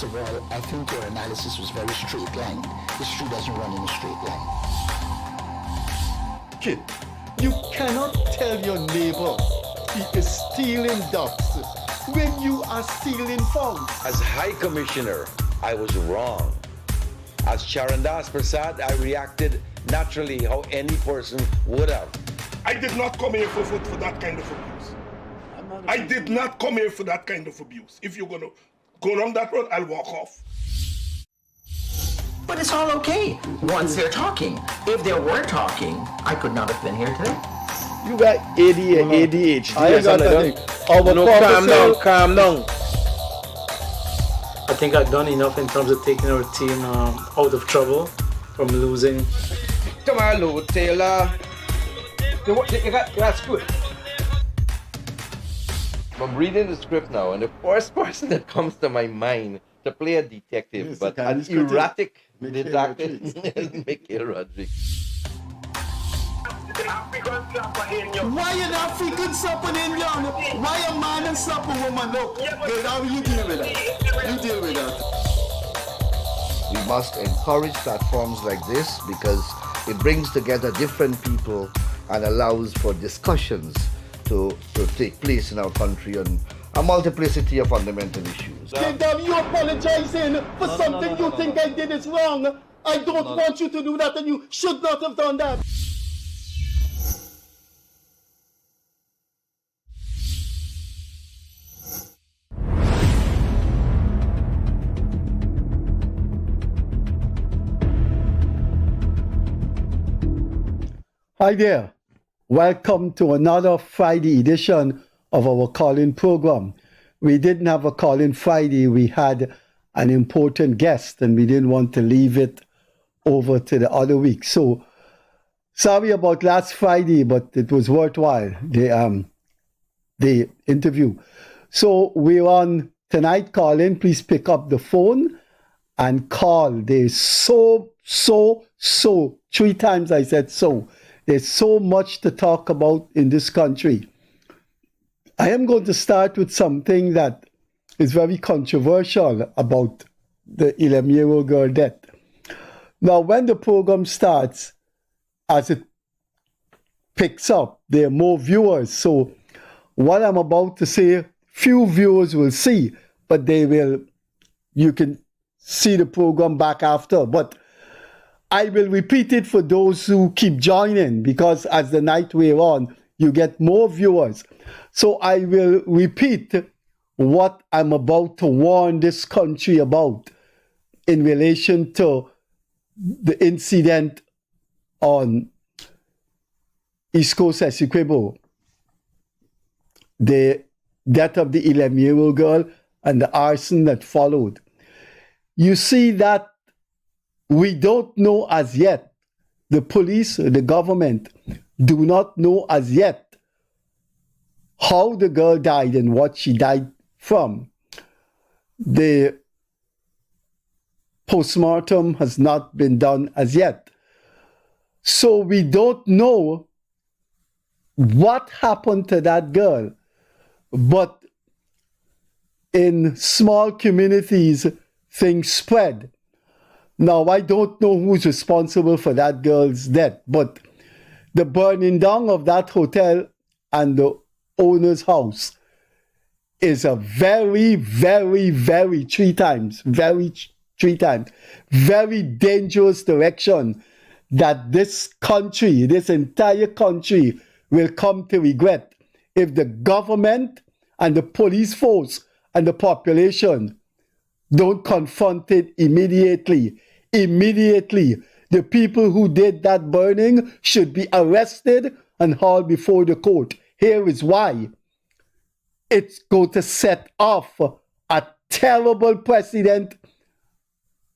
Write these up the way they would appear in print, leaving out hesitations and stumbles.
First of all, I think your analysis was very straight line. History doesn't run in a straight line. Kid, you cannot tell your neighbor he is stealing ducks when you are stealing funds. As High Commissioner, I was wrong. As Charandas Prasad, I reacted naturally how any person would have. I did not come here for that kind of abuse. I did not come here for that kind of abuse. If you're going to go down that road, I'll walk off. But it's all okay once they're talking. If they were talking, I could not have been here today. You got ADHD. I got that thing. No, calm down. I think I've done enough in terms of taking our team out of trouble from losing. Come on, Lou Taylor. That's good. I'm reading the script now, and the first person that comes to my mind to play a detective, Yes, but the an Chinese critic. erratic Mikhail detective, Rodriguez. Mikhail Rodriguez. Why an African slap an Indian? Why a man and slap a woman? Look, how you deal with that? You deal with that. We must encourage platforms like this because it brings together different people and allows for discussions to take place in our country on a multiplicity of fundamental issues. Kingdom, you apologizing for something you think I did is wrong. I don't want you to do that, and you should not have done that. Hi there. Welcome to another Friday edition of our call-in program. We didn't have a call-in Friday. We had an important guest and we didn't want to leave it over to the other week. So sorry about last Friday, but it was worthwhile, the interview. So we're on tonight call-in. Please pick up the phone and call. There's so, 3 times I said so. There's so much to talk about in this country. I am going to start with something that is very controversial about the 11-year-old girl death. Now, when the program starts, as it picks up, there are more viewers. So what I'm about to say, few viewers will see, but you can see the program back after. But I will repeat it for those who keep joining, because as the night wears on, you get more viewers. So I will repeat what I'm about to warn this country about in relation to the incident on East Coast Essequibo, the death of the 11-year-old girl and the arson that followed. You see that we don't know as yet, the police, the government do not know as yet how the girl died and what she died from. The postmortem has not been done as yet. So we don't know what happened to that girl. But in small communities, things spread. Now, I don't know who's responsible for that girl's death, but the burning down of that hotel and the owner's house is a very, very, very 3 times, very dangerous direction that this country, this entire country will come to regret if the government and the police force and the population don't confront it immediately. Immediately, the people who did that burning should be arrested and hauled before the court. Here is why. It's going to set off a terrible precedent,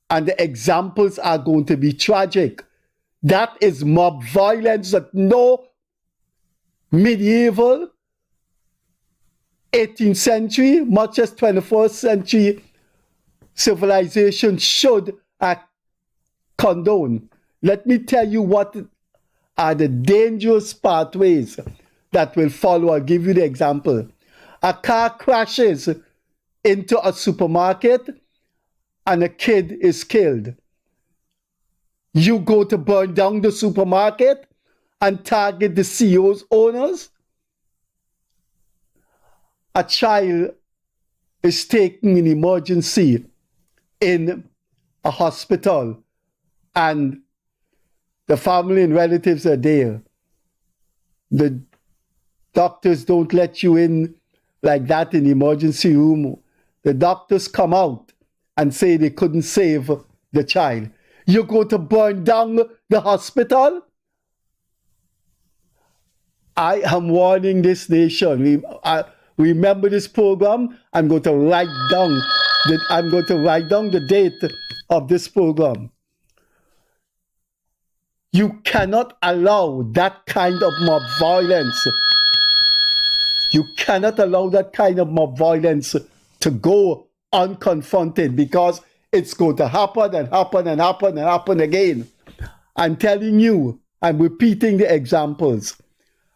and the examples are going to be tragic. That is mob violence that no medieval, 18th century, much as 21st century civilization should condone. Let me tell you what are the dangerous pathways that will follow. I'll give you the example. A car crashes into a supermarket and a kid is killed. You go to burn down the supermarket and target the CEO's owners. A child is taken in emergency in a hospital and the family and relatives are there. The doctors don't let you in like that in the emergency room. The doctors come out and say they couldn't save the child. You go to burn down the hospital? I am warning this nation. Remember this program. I'm going to write down the date of this program. You cannot allow that kind of mob violence. You cannot allow that kind of mob violence to go unconfronted, because it's going to happen and happen and happen and happen again. I'm telling you, I'm repeating the examples.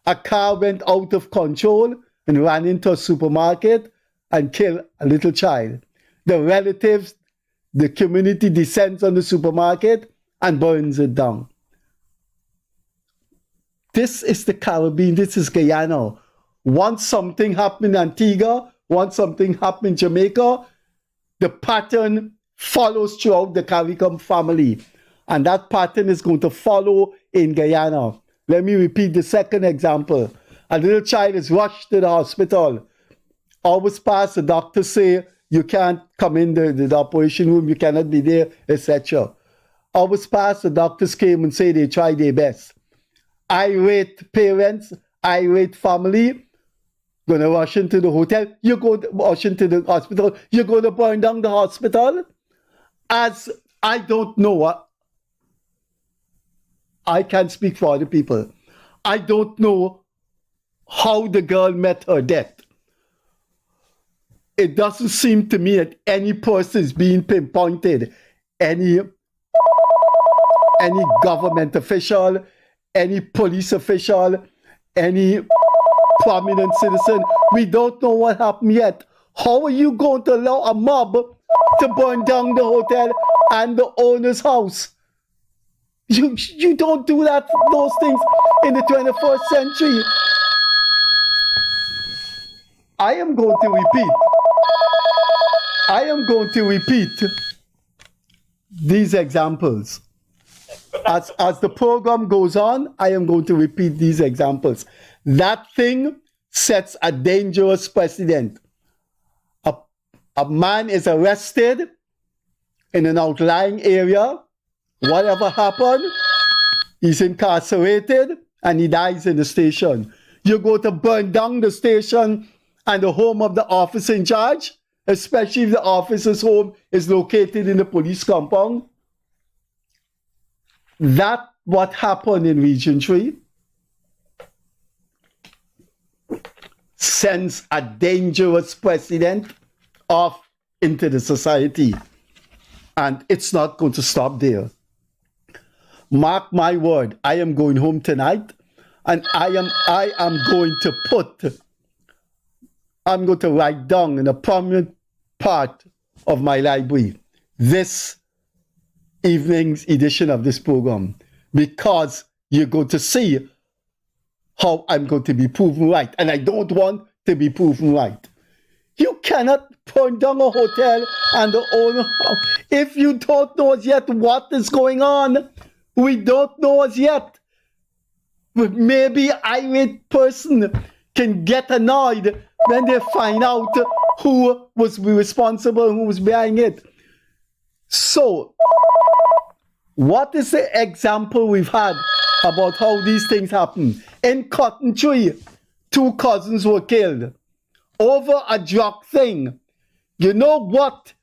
A car went out of control and ran into a supermarket and killed a little child. The relatives, the community descends on the supermarket and burns it down. This is the Caribbean, this is Guyana. Once something happened in Antigua, once something happened in Jamaica, the pattern follows throughout the CARICOM family. And that pattern is going to follow in Guyana. Let me repeat the second example. A little child is rushed to the hospital. Hours pass, the doctors say, you can't come in the operation room, you cannot be there, etc. Hours pass, the doctors came and say they tried their best. Irate parents, irate family, going to rush into the hotel, you go to rush into the hospital, you're going to burn down the hospital? As I don't know, I can't speak for other people. I don't know how the girl met her death. It doesn't seem to me that any person is being pinpointed, any government official, any police official, any prominent citizen. We don't know what happened yet. How are you going to allow a mob to burn down the hotel and the owner's house? You don't do those things in the 21st century. I am going to repeat these examples. As the program goes on, I am going to repeat these examples. That thing sets a dangerous precedent. A man is arrested in an outlying area. Whatever happened, he's incarcerated and he dies in the station. You go to burn down the station and the home of the officer in charge, especially if the officer's home is located in the police compound. That's what happened in Region 3. Sends a dangerous precedent off into the society. And it's not going to stop there. Mark my word, I am going home tonight and I'm going to write down in a prominent part of my library this evening's edition of this program, because you're going to see how I'm going to be proven right. And I don't want to be proven right. You cannot burn down a hotel and the owner. If you don't know as yet what is going on, we don't know as yet. But maybe an irate person can get annoyed when they find out who was responsible and who was behind it. So, what is the example we've had about how these things happen? In Cotton Tree, 2 cousins were killed over a drug thing. You know what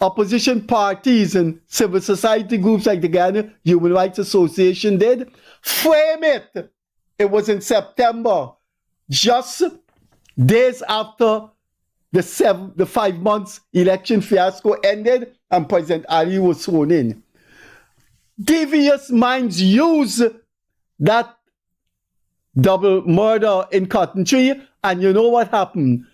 opposition parties and civil society groups like the Ghana Human Rights Association did? Frame it. It was in September, just days after the 5 months election fiasco ended and President Ali was sworn in. Devious minds use that double murder in Cotton Tree, and you know what happened?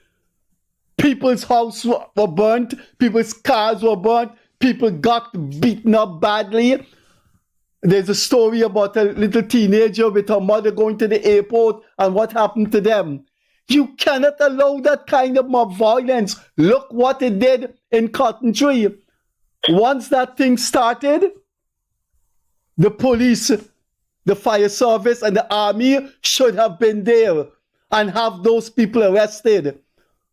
People's houses were burnt. People's cars were burnt. People got beaten up badly. There's a story about a little teenager with her mother going to the airport and what happened to them. You cannot allow that kind of mob violence. Look what it did in Cotton Tree. Once that thing started, the police, the fire service, and the army should have been there and have those people arrested.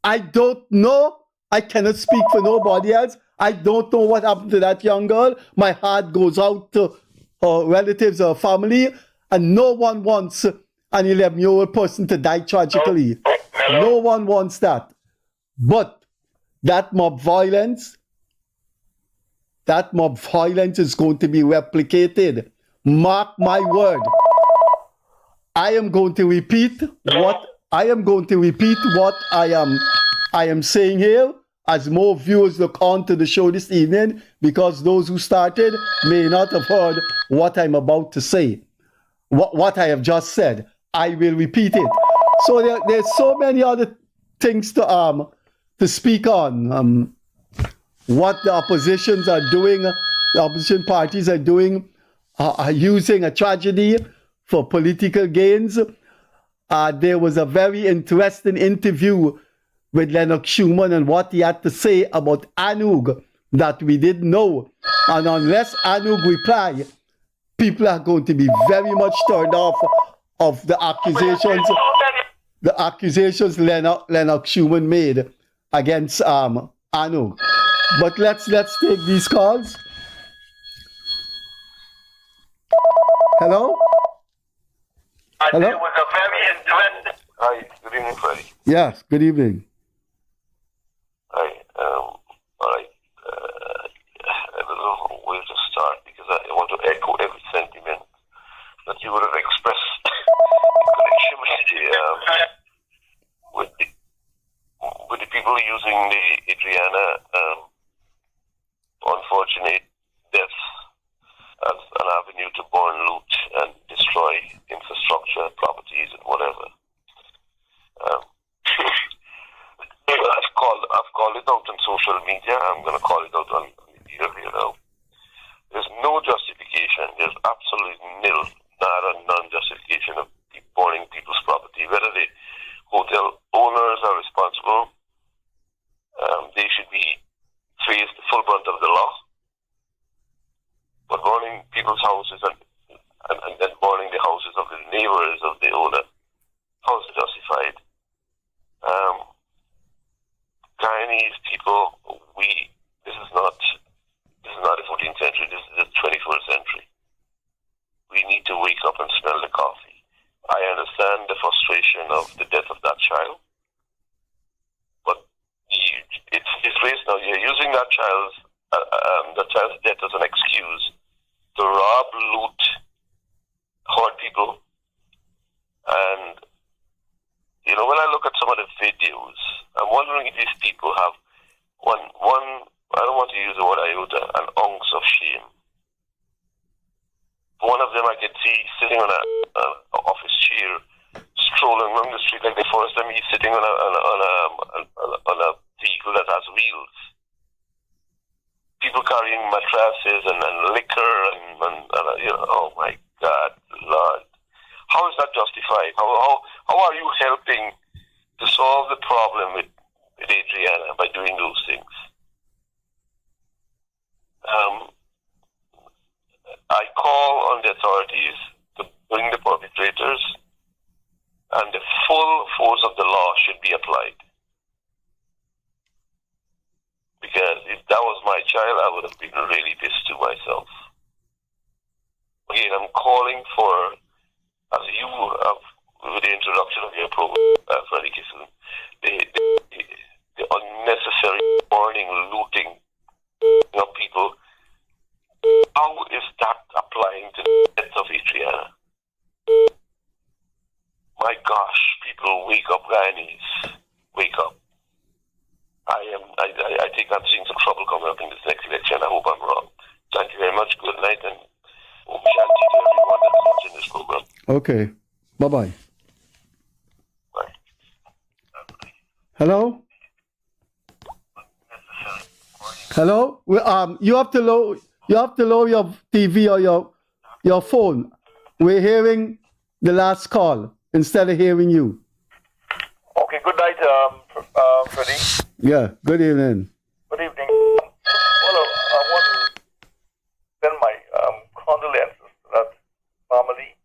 I don't know. I cannot speak for nobody else. I don't know what happened to that young girl. My heart goes out to her relatives, her family, and no one wants an 11-year-old person to die tragically. No one wants that. But that mob violence is going to be replicated. Mark my word. I am going to repeat what I am saying here as more viewers look on to the show this evening, because those who started may not have heard what I'm about to say. What I have just said, I will repeat it. So there's so many other things to speak on. What the oppositions are doing, the opposition parties are doing, are using a tragedy for political gains. There was a very interesting interview with Lennox Schumann and what he had to say about Anouk that we didn't know. And unless Anouk reply, people are going to be very much turned off of the accusations Lennox Schumann made against Anouk. But let's take these calls. Hello? Hello? It was a very interesting. Hi, good evening, Freddie. Yes, good evening. Hi, all right. I don't know where to start because I want to echo every sentiment that you would have expressed in connection with the people using the Adriana unfortunate deaths as an avenue to burn, loot, and destroy infrastructure, properties, and whatever. I've called it out on social media. I'm going to call it out on the air here now. There's no justification. There's absolutely none justification of burning people's property. Whether the hotel owners are responsible, they should be faced the full brunt of the law. But burning people's houses and then burning the houses of the neighbors of the owner, how is it justified? Guyanese people, this is not the 14th century, this is the 21st century. We need to wake up and smell the coffee. I understand the frustration of the death of that child, but it's race now. You're using that child's death as an excuse to rob, loot, hurt people. And when I look at some of the videos, I'm wondering if these people have one I don't want to use the word iota, an ounce of shame. One of them I could see sitting on an office chair, strolling along the street like the first time he's sitting on a vehicle that has wheels. People carrying mattresses and liquor and oh my God, Lord. How is that justified? How are you helping to solve the problem with Adriana by doing those things? I call on the authorities to bring the perpetrators, and the full force of the law should be applied. Because if that was my child, I would have been really pissed to myself. Again, I'm calling for, as you have, with the introduction of your program, Freddie Kissoon, the unnecessary burning, looting of people. How is that applying to the death of Adriana? My gosh, people, wake up, Guyanese. Wake up. I think I'm seeing some trouble coming up in this next election. I hope I'm wrong. Thank you very much. Good night, and Om Shanti to everyone that's watching this program. Okay. Bye-bye. Bye. Hello? Hello? You have to lower your TV or your phone. We're hearing the last call instead of hearing you. Okay, good night, Freddie. Yeah, good evening. Good evening. Well, I want to send my condolences to that family.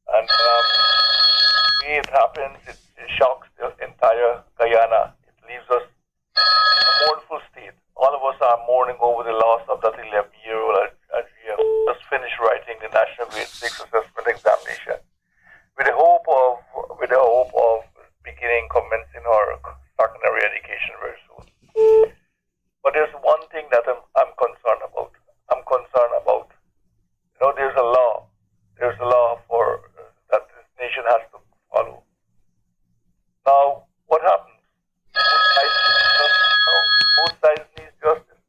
And the way it happens, it shocks the entire Guyana. It leaves us in a mournful state. All of us are mourning over the loss of that 11-year-old as we have just finished writing the National Grade 6 Assessment Examination with the hope of commencing our secondary education very soon. But there's one thing that I'm concerned about. There's a law. There's a law for that this nation has to follow. Now, what happens? Both sides need justice.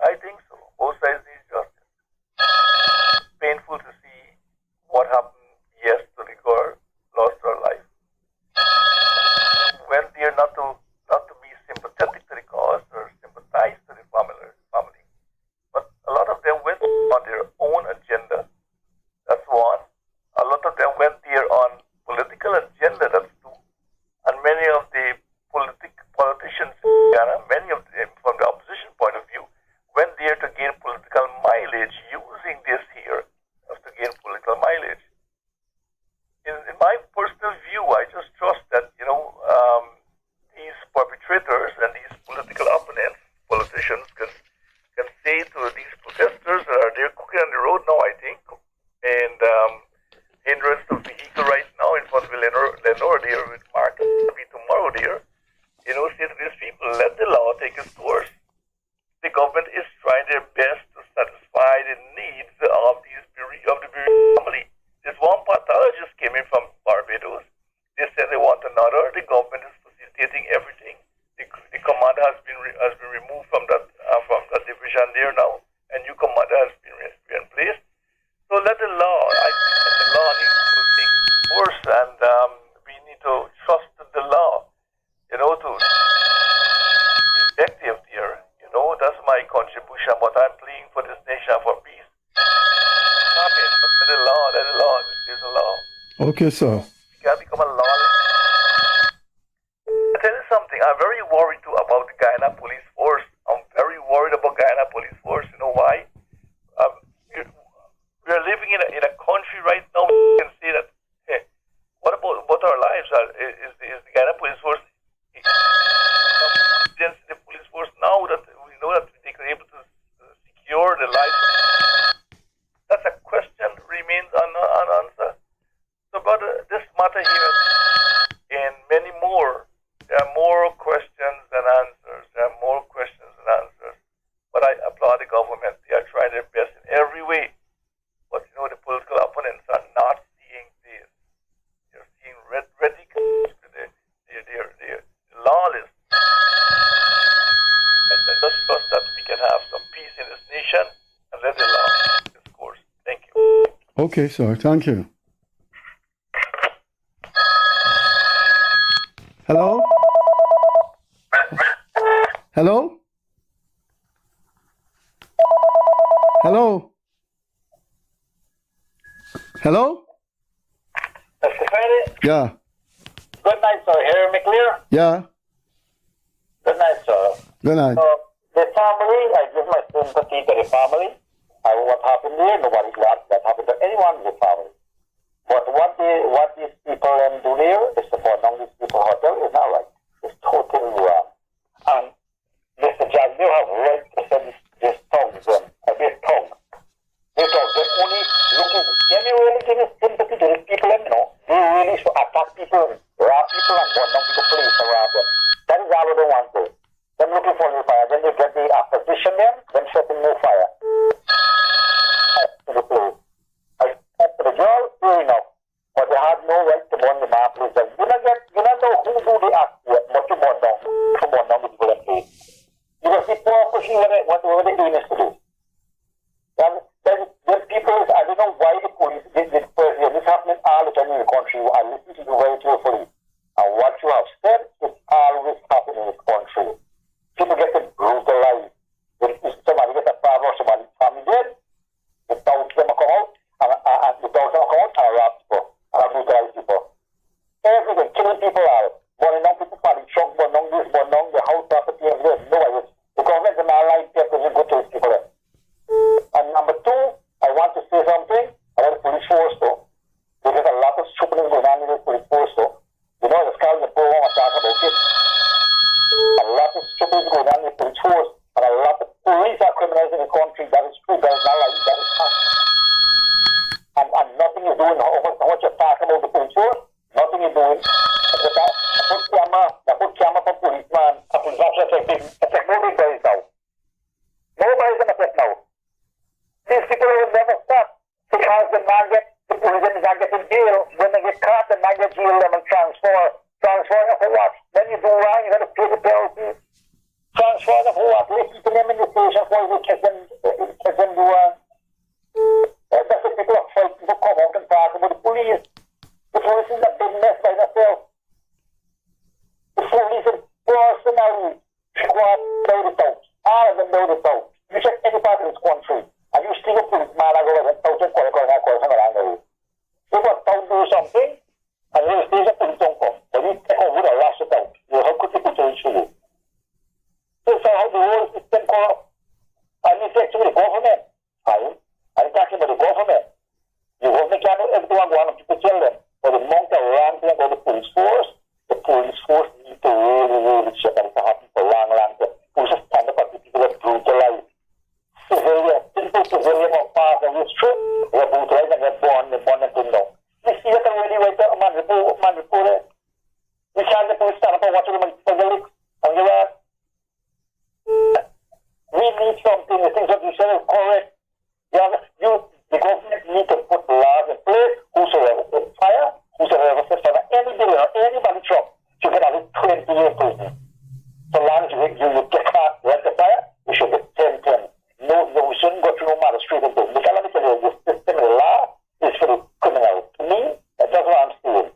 I think so. Both sides need justice. It's painful to see what happened, yes, to the girl, lost her life. When they're not to be sympathetic to the cause or sympathize to the family. But a lot of them went on their own agenda. That's one. A lot of them went there on political agenda. That's two. And many of the politicians in Ghana, many of them from the opposition point of view, went there to gain political mileage, using this here to gain political mileage. In my personal view, I just trust that, these perpetrators and these political opponents, politicians, can say to these protesters that are there cooking on the road now, I think, and hindrance to vehicle right now in front of Lenore there with Mark tomorrow there, say to these people, let the law take its course. The government is trying their best to satisfy the needs of the bereaved family. This one pathologist came in from Barbados. They said they want another. The government is facilitating everything. The commander has been removed from that division there now, and new commander has been in place. So let the law. I think that the law needs to take course, and we need to trust the law. To effective there. That's my contribution. But I'm pleading for this nation for peace. Happen, but let the law. There's a law. Okay, sir. We can't become a lawless. I tell you something. I'm very worried too about the Guyana police force. I'm very worried about Guyana police force. You know why? We are living in a country right now. We can say that. Hey, what about our lives? Is the Guyana police force? The police force now that we know that they are able to secure the lives. That's a question remains unanswered. So, brother, this matter here and many more. There are more questions than answers. But I applaud the government. They are trying their best in every way. But the political opponents are not seeing this. They're seeing ridiculous. They're lawless. I just trust that we can have some peace in this nation and let the law take its course. Thank you. Okay, sir. Thank you. Hello? Hello? Hello? Hello? Mr. Freddie, Yeah. good night, sir. Hear me clear? Yeah. Good night, sir. Good night. The family, I give my sympathy to the family. What happened there, nobody glad that happened to anyone in the family. But what these people do there is to burn down these people's hotel is not right. It's totally wrong. And Mr. Jack, you have right to say this tongue, a bit tongue. Because they're only looking, can you really give sympathy to these people, They really should attack people, rob people, and burn down people's place and rob them. That is all they want to. Them looking for new fire. Then they get the opposition then shutting no fire. To the place. To the girl, fair enough. But they had no right to burn the man place. You don't know who do they act with, but you burn down the people in place. Because people are pushing whatever they're doing is to do. And then people, I don't know why the police did this happening all the time in the country. I listen to you very carefully. And what you have said is always happening in this country. People get brutal When you do wrong, you got to pay the penalty. Transfer the whole lot. Listen to them in the station for you to catch them do that's the people are fighting to come out and talk about the police. The police is a big mess by themselves. The police is personally squad know the out. All of them know the out. You check any part of this country, and you see the police man go and out and call around the way. They want to do something, and the station police don't come. But you take over the lash it out. You how could people change for you? This is how the whole system goes. And you say to the government, I'm talking about the government. The government can't do everyone want people tell them. But the amount of wrong thing about the police force need to really check and it happen for long time. We just stand up at the people that brutalize. Civilian or part of this trip, they're brutalized and they're born and put down. We see that already right there, man report it. We can't let police stand up and watch them for the leaks. And you know, we need something, the things that you said is correct. The government need to put laws in place. Whosoever set fire, whosoever set fire, any building or anybody truck, you can have it 20 years prison. So long as you get caught, let the fire, you should get 10. No, we shouldn't go through no magistrate and do. Because let me tell you, this system of law is for the criminals. To me, that's what I'm saying.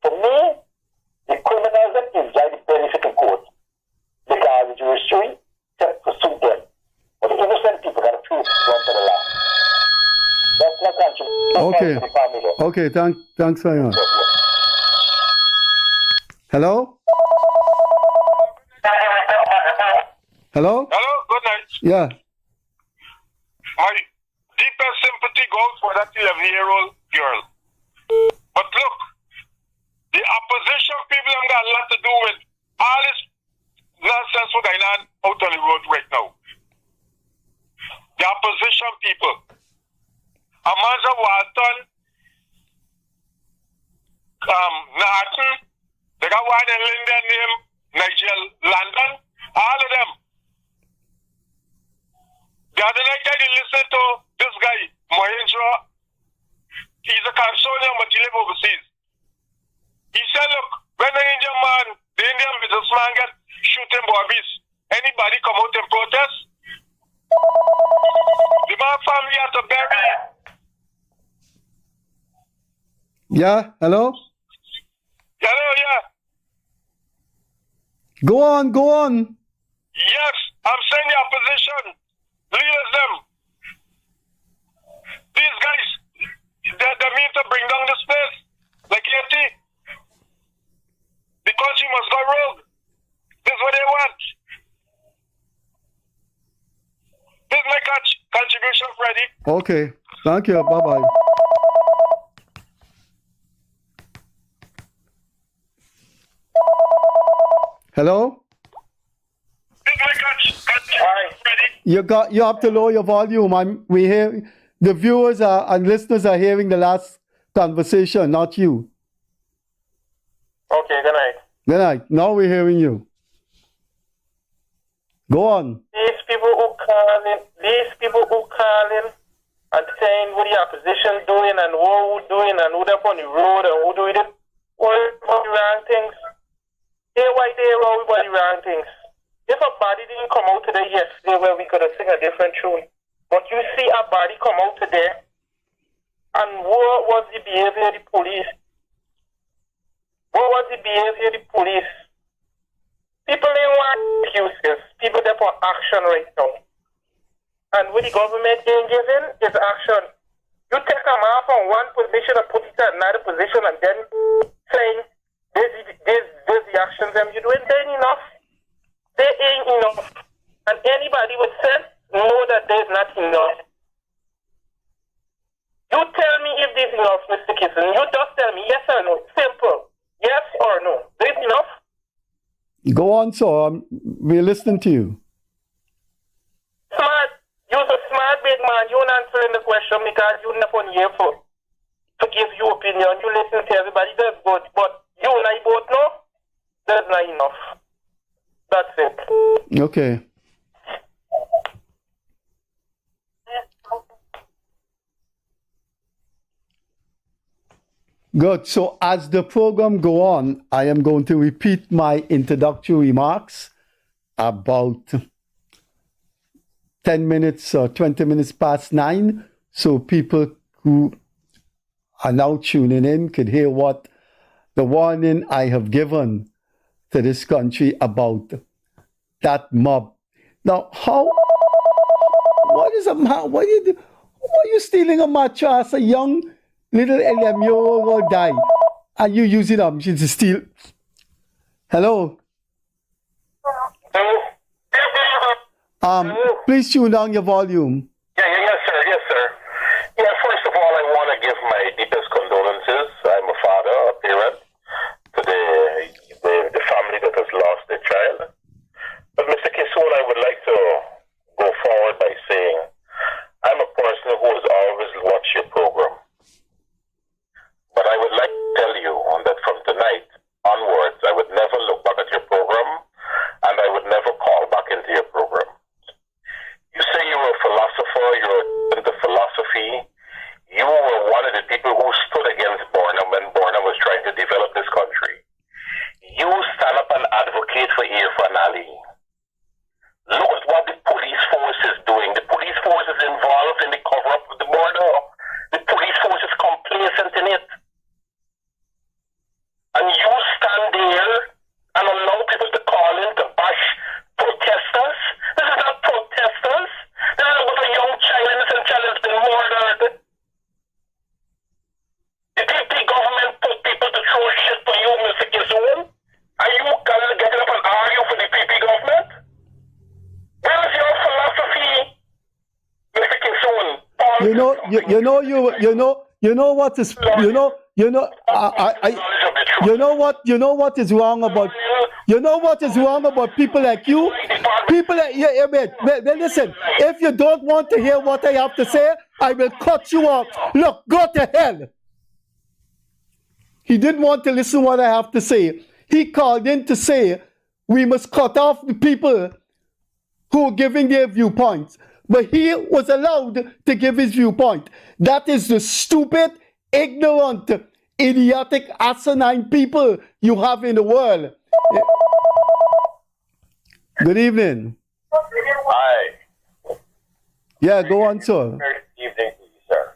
For me, the criminals enjoy the benefit in court. Because the judiciary set to suit them. But the innocent people got to choose to go into the law. That's not country. Okay, thanks very much. Hello? Hello? Hello, good night. Yeah. My deepest sympathy goes for that 11-year-old girl. But look, the opposition people have got a lot to do with all this nonsense what's going on out on the road right now. The opposition people. Amanda Walton, Norton, they got one in Linden named Nigel London, all of them. The other night I did listen to this guy, Mahendra. He's a Carsonian, but he lives overseas. He said, look, when the Indian businessman get shooting bobbies, anybody come out and protest? The man family had to bury. Yeah, hello? Hello, yeah. Go on. Yes, I'm saying the opposition. Leaders them. These guys, they mean to bring down this place. Like Haiti. The country must go rogue. This is what they want. This is my contribution, Freddie. Okay, thank you. Bye-bye. Hello? This is my contribution, Freddie. You have to lower your volume. We hear the viewers and listeners are hearing the last conversation, not you. Okay, good night. Good night. Now we're hearing you. Go on. These people who call in and saying what the opposition doing and what who doing and who up on the road and who doing it, all the wrong things. Why everybody wrong things. If a body didn't come out today yesterday where we could have sing a different tune, but you see a body come out today, and what was the behavior of the police? What was the behavior of the police? People ain't want excuses. People there for action right now. And what the government ain't giving is action. You take them off from one position and put it in another position and then saying, there's the actions them you're doing. They ain't enough. They ain't enough. And anybody with sense know that there's not enough. You tell me if there's enough, Mr. Kissoon. You just tell me yes or no. Simple. Yes or no. There's enough. Go on, sir. We're listening to you. Smart. You're a smart big man. You're not answering the question because you're not on here to give your opinion. You listen to everybody. That's good. But you and I both know that's not enough. That's it. Okay. Good. So as the program go on, I am going to repeat my introductory remarks about 10 minutes or 20 minutes past 9, so people who are now tuning in could hear what the warning I have given to this country about that mob. Now, what is a mob? What are you do? Why are you stealing a mattress? A young little 11-year-old guy, and you using a machine to steal? Hello? Please tune down your volume. Yes, sir. Yeah, first of all, I want to give my deepest condolences. I'm a father, a parent, to the family that has lost their child. But Mr. Kissoon, I would like to go forward by saying I'm a person who has always watched your program. But I would like to tell you that from tonight onwards, I would never look back at your program, and I would never call back into your program. You say you're a philosopher, you're into philosophy. You were one of the people who stood against Bornham when Bornham was trying to develop this country. You stand up and advocate for Irfan Ali. Look at what the police force is doing. The police force is involved in the cover-up of the border. The police force is complacent in it. And you stand there and allow people to call in to bash protesters. This is not protesters. This is about a young child, innocent child that's been murdered. The PP government put people to throw shit for you, Mr. Kissoon. Are you getting up and argue for the PP government? Where is your philosophy, Mr. Kissoon? You know what is wrong about people like you. Listen. If you don't want to hear what I have to say, I will cut you off. Look, go to hell. He didn't want to listen to what I have to say. He called in to say we must cut off the people who are giving their viewpoints. But he was allowed to give his viewpoint. That is the stupid, ignorant, idiotic, asinine people you have in the world. Good evening. Hi. Yeah, go on, sir. Good evening to you, sir.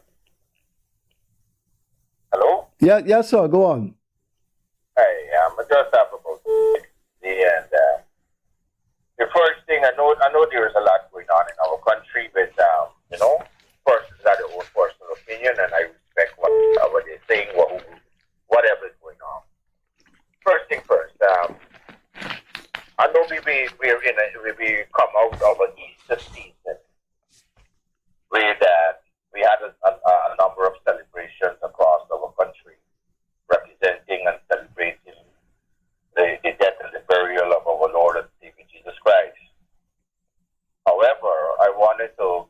Hello? Yes, sir, go on. Hey, I just have about the first thing I know there is a lot going on in our country with persons that have their own personal opinion, and I respect what they're saying, whatever is going on. First thing first, I know we come out of an Easter season where that we had a number of celebrations across our country, representing and celebrating the death and the burial of our Lord and Savior Jesus Christ. However, I wanted to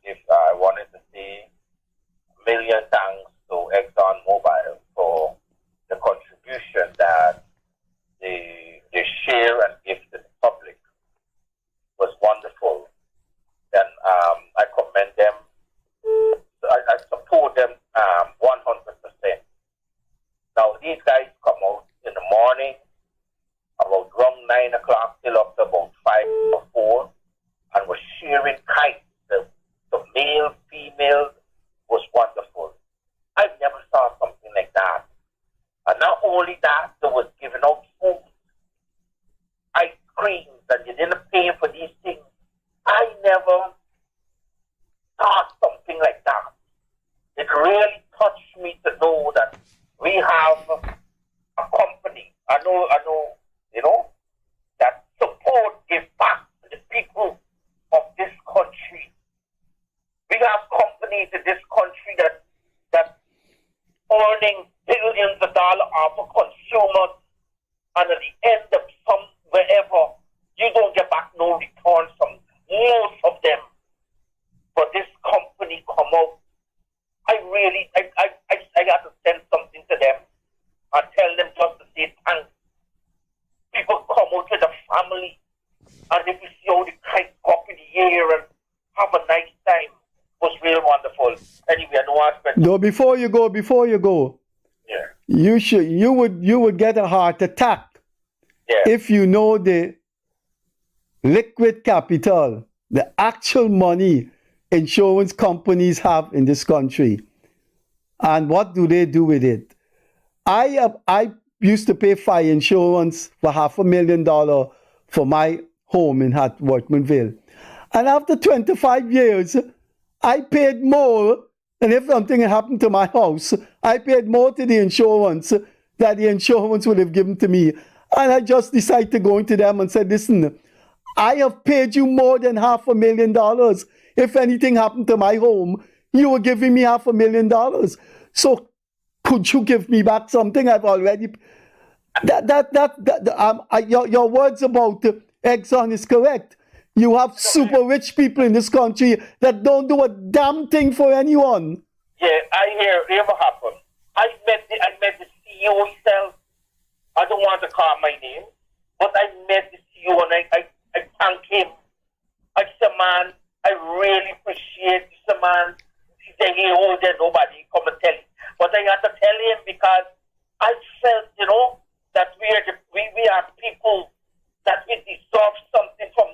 say a million thanks to ExxonMobil for the contribution that they share and give to the public was wonderful. And I commend them. I support them 100%. Now, these guys come out in the morning, about around 9 o'clock till up to about 5 or 4, and was sharing kites. The male, female was wonderful. I've never saw something like that. And not only that, they was giving out food, ice creams, and you didn't pay for these things. I never saw something like that. It really touched me to know that we have a company. I know, that support, give back to the people of this country. We have companies in this country that earning billions of dollars off of consumers, and at the end of wherever, you don't get back no return from most of them. But this company come out, I got to send something to them and tell them just to say thanks. People come out with a family, and if you see how the kites go up in the air and have a nice time, it was real wonderful. Anyway, I don't want to spend... No, before you go, Yeah. you would get a heart attack if you know the liquid capital, the actual money insurance companies have in this country, and what do they do with it. I used to pay fire insurance for $500,000 for my home in Workmanville, and after 25 years, I paid more. And if something happened to my house, I paid more to the insurance that the insurance would have given to me. And I just decided to go into them and said, listen, I have paid you more than $500,000. If anything happened to my home, you were giving me $500,000. So could you give me back something I've already... Your words about Exxon is correct. You have super rich people in this country that don't do a damn thing for anyone. Yeah, I hear what happened. I met the CEO himself. I don't want to call my name, but I met the CEO and I thank him. I said, man, I really appreciate this man. He said, hey, hold there, nobody come and tell him. But I had to tell him because I felt, that we are people that we deserve something from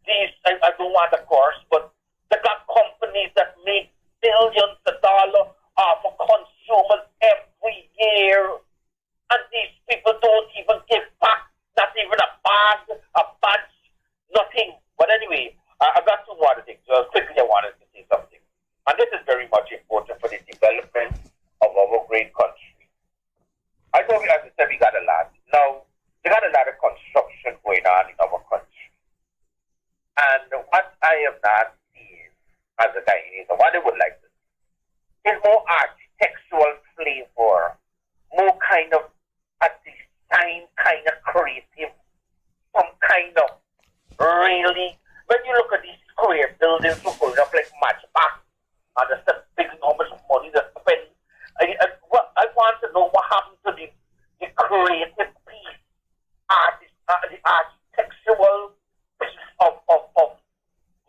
these, I don't want a course, but they got companies that make billions of dollars off of consumers every year, and these people don't even give back, not even a badge, nothing. But anyway, I got two more things. Quickly, I wanted to say something, and this is very much important for the development of our great country. I know, as I said, we got a lot. Now, we got a lot of construction going on in our country. And what I am not seeing as a Guyanese, and what I would like to see, is more architectural flavor, more kind of a design, kind of creative, some kind of really, when you look at these square buildings going up like matchback, and there's the big numbers of money that's spent, I want to know what happened to the creative piece, the architectural piece of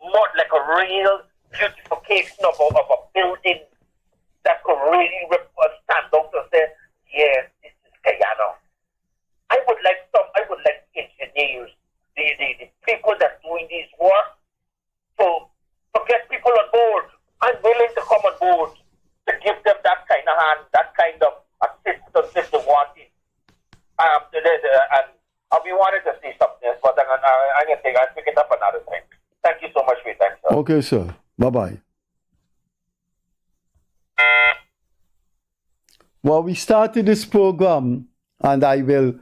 more like a real beautification of a building that could really stand out and say, yes, this is Guyana. I would like engineers, the people that doing this work, to get people on board. I'm willing to come on board to give them that kind of hand, that kind of assistance if they want it. And we wanted to see something, but I'm going to pick it up another time. Thank you so much for your time, sir. Okay, sir. Bye-bye. Well, we started this program, and I will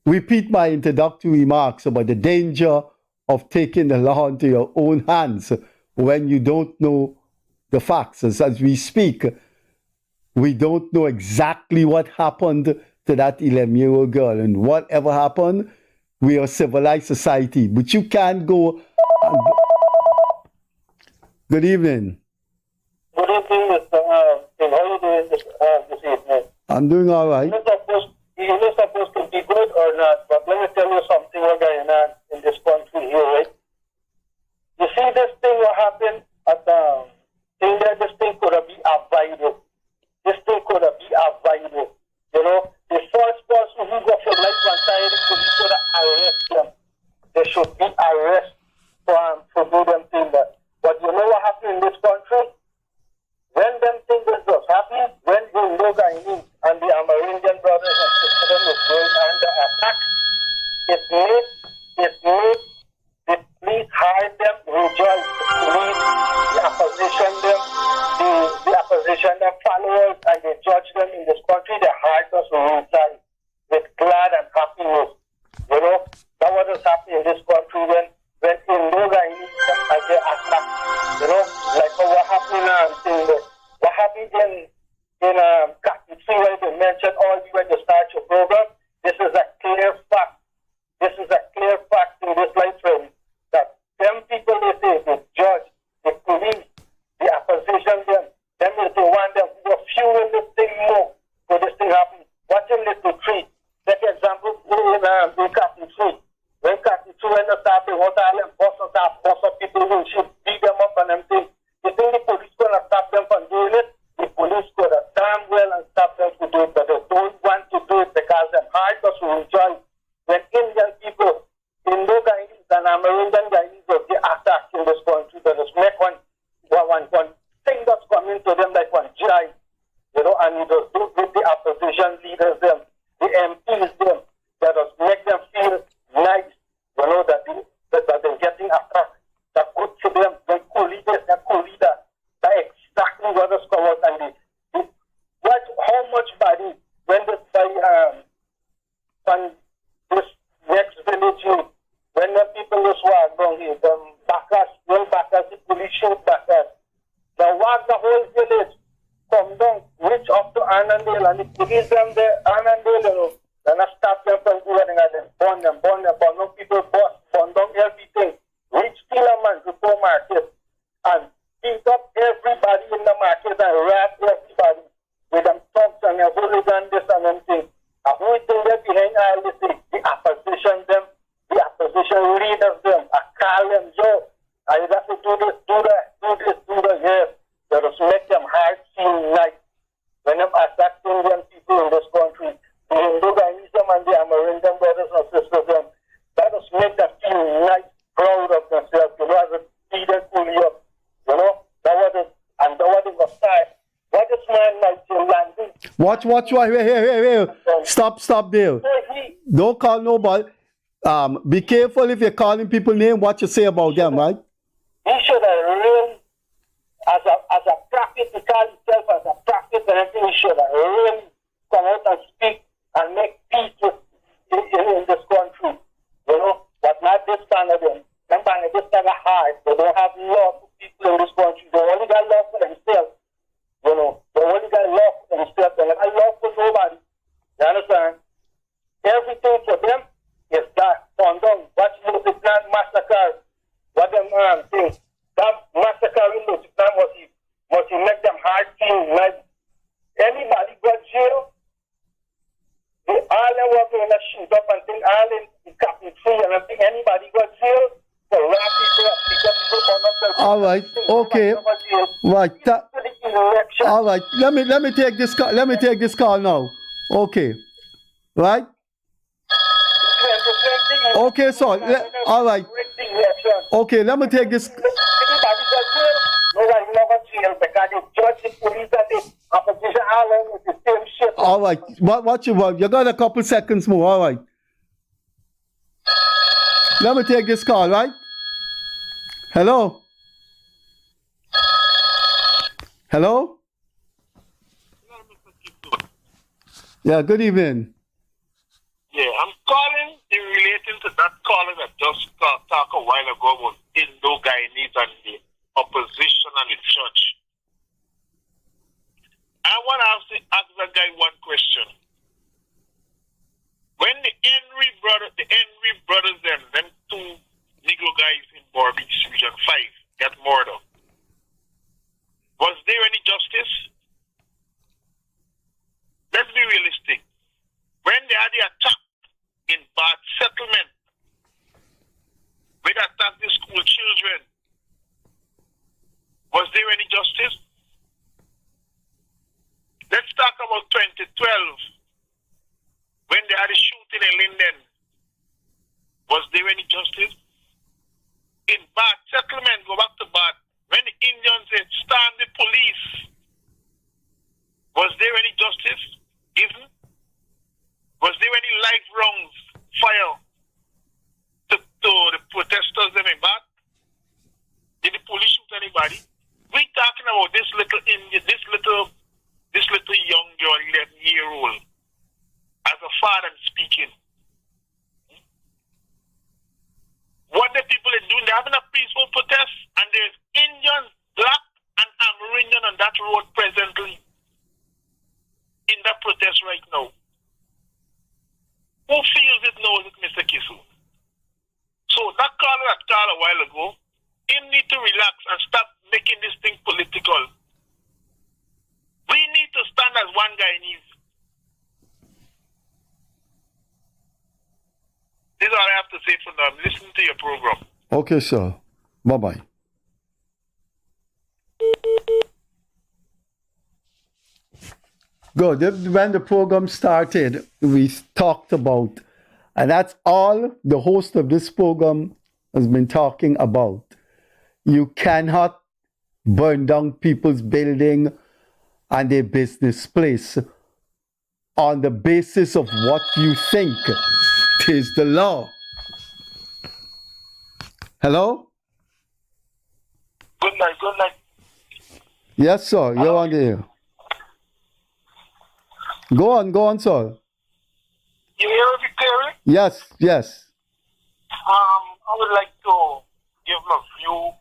repeat my introductory remarks about the danger of taking the law into your own hands when you don't know the facts. As we speak, we don't know exactly what happened to that 11-year-old girl. And whatever happened, we are a civilized society. But you can't go... Good evening. Good evening, Mr. How are you doing this evening? I'm doing all right. You're not supposed to be good or not, but let me tell you something what's going on in this country here, right? You see this thing what happened at India, this thing could have been a virus. This thing could have been a virus. The first person who got for life one side, could have arrested them. They should be arrested for do them things. But you know what happened in this country? When them things was happening, when the Guyanese and the Amerindian brothers and sisters were going under attack, it made the police hide them, rejoice, the police, the opposition them, the opposition them followers, and they judge them in this country. Their heart was resigned with glad and happiness. That was what's happening in this country when Indo-Guyanese and they attack. Like what happened in Captain 3 when they mentioned all you when you start your program. This is a clear fact. This is a clear fact in this lifetime that them people they say, the judge, the police, the opposition, them is the one that will fuel this thing more for this thing happen. Watch him little tree. Take example in Captain 3. Amerindian Guyanese of the attack in this country, that is make one thing that's coming to them like one giant, you know, and you just do with the opposition leaders them, the MPs them, that just make them feel nice, you know, that they're getting attacked. That's good for them. They cool this, they cool that. That's exactly what has come out. And how much body when this this next village, when the people just walk down here, them backers, the police shoot backers. They walk the whole village, come down, reach up to Annandale, and the police them there, Annandale, you know, then I stop them from doing anything, burn them, burn people, burn down everything, reach Tillerman to go market, and beat up everybody in the market and rap everybody with them thugs and their hooligan, this and them thing. And who is there behind all this thing? The opposition them, the opposition leaders them, I call them, Joe, I have to do this, do that, yes. They just make them heart feel nice. When them attack Indian people in this country, the Hindu Guyanese and the Amerindian brothers and sisters them, that just make them feel nice, proud of themselves, you know, as a see them fully up, you know, that was it, and that was it was time. What is man like to landing? Watch, wait. Stop there. Don't call nobody. Be careful if you're calling people name, what you say about them, right? He should have really, as a practice, to call himself as a practice and everything, he should have really come out and speak and make peace in this country, you know, but not this kind of them. Them Bangladesh are hard. They don't have love for people in this country. They only got love for themselves. You know, they only got love for themselves. They got love for nobody. You understand? Everything for them is that condom. Watch the plant massacre. What them things. That massacre in the plant must he make them hard things. Like anybody got jail, they all them working in a shoot up and think all in capping tree and I think anybody got jail. All right. Okay. Right. All right. Let me take this call. Let me take this call now. Okay. Right. Okay. So. All right. Okay. Let me take this. All right. What you want? You got a couple seconds more. All right. Let me take this call, right? Hello? Hello? Yeah, good evening. Yeah, I'm calling in relating to that caller that just talked a while ago about Indo-Guyanese and the opposition and the church. I want to ask that guy one question. When the Henry brothers, them two Negro guys in Boer Beach Region 5 got murdered, was there any justice? Let's be realistic. When they had the attack in Bad Settlement, when they attacked the school children, was there any justice? Let's talk about 2012. When they had a shooting in Linden, was there any justice? In Bad Settlement, go back to Bad, when the Indians said, stand the police, was there any justice given? Was there any live rounds fire to the protesters in Bad? Did the police shoot anybody? We talking about this little Indian, this little young girl, 11-year-old. As a father speaking, what the people are doing, they're having a peaceful protest, and there's Indians, black and Amerindian on that road presently in that protest right now. Who feels it knows it, Mr. Kissoon? So that caller that called a while ago, he need to relax and stop making this thing political. We need to stand as one Guyanese. This is all I have to say for now. Listen to your program. Okay, sir. Bye-bye. Good. When the program started, we talked about, and that's all the host of this program has been talking about. You cannot burn down people's building and their business place on the basis of what you think is the law. Hello? Good night, good night. Yes, sir. You're on the air. Go on, sir. You hear me clearly? Yes. I would like to give my view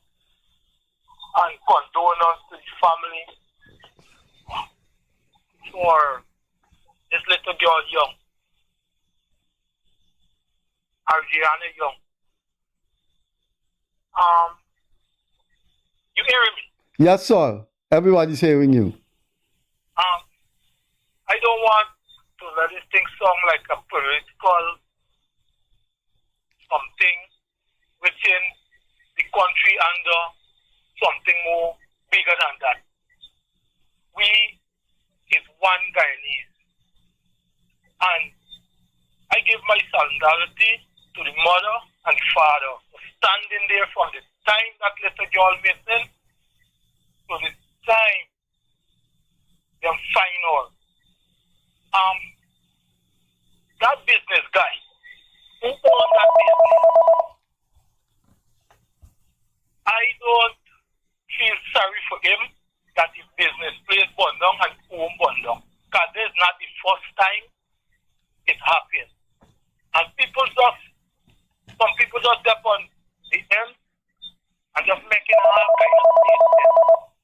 and condolence to the family for this little girl Young, Argiana Young. You hearing me? Yes, sir. Everybody's hearing you. I don't want to let this thing sound like a political something within the country under something more bigger than that. We is one Guyanese. And I give my solidarity to the mother and the father for standing there from the time that little girl missing to the time they find her. That business guy who owned that business, I don't feel sorry for him that his business place burned down and home burned down. Because this is not the first time it happened. And some people just step on the end and just making all kind of statements.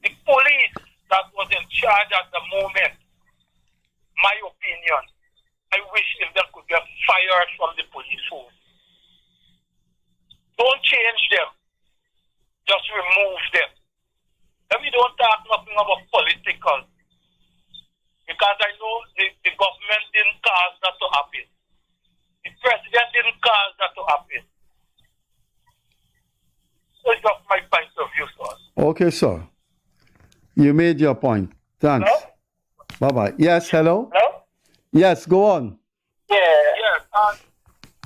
The police that was in charge at the moment, my opinion, I wish if they could get fired from the police force. Don't change them. Just remove them. And we don't talk nothing about political. Because I know the government didn't cause that to happen. The president didn't cause that to happen. So it's just my point of view, sir. Okay, sir. You made your point. Thanks. Hello? Bye-bye. Yes, hello? Hello? Yes, go on. Yeah.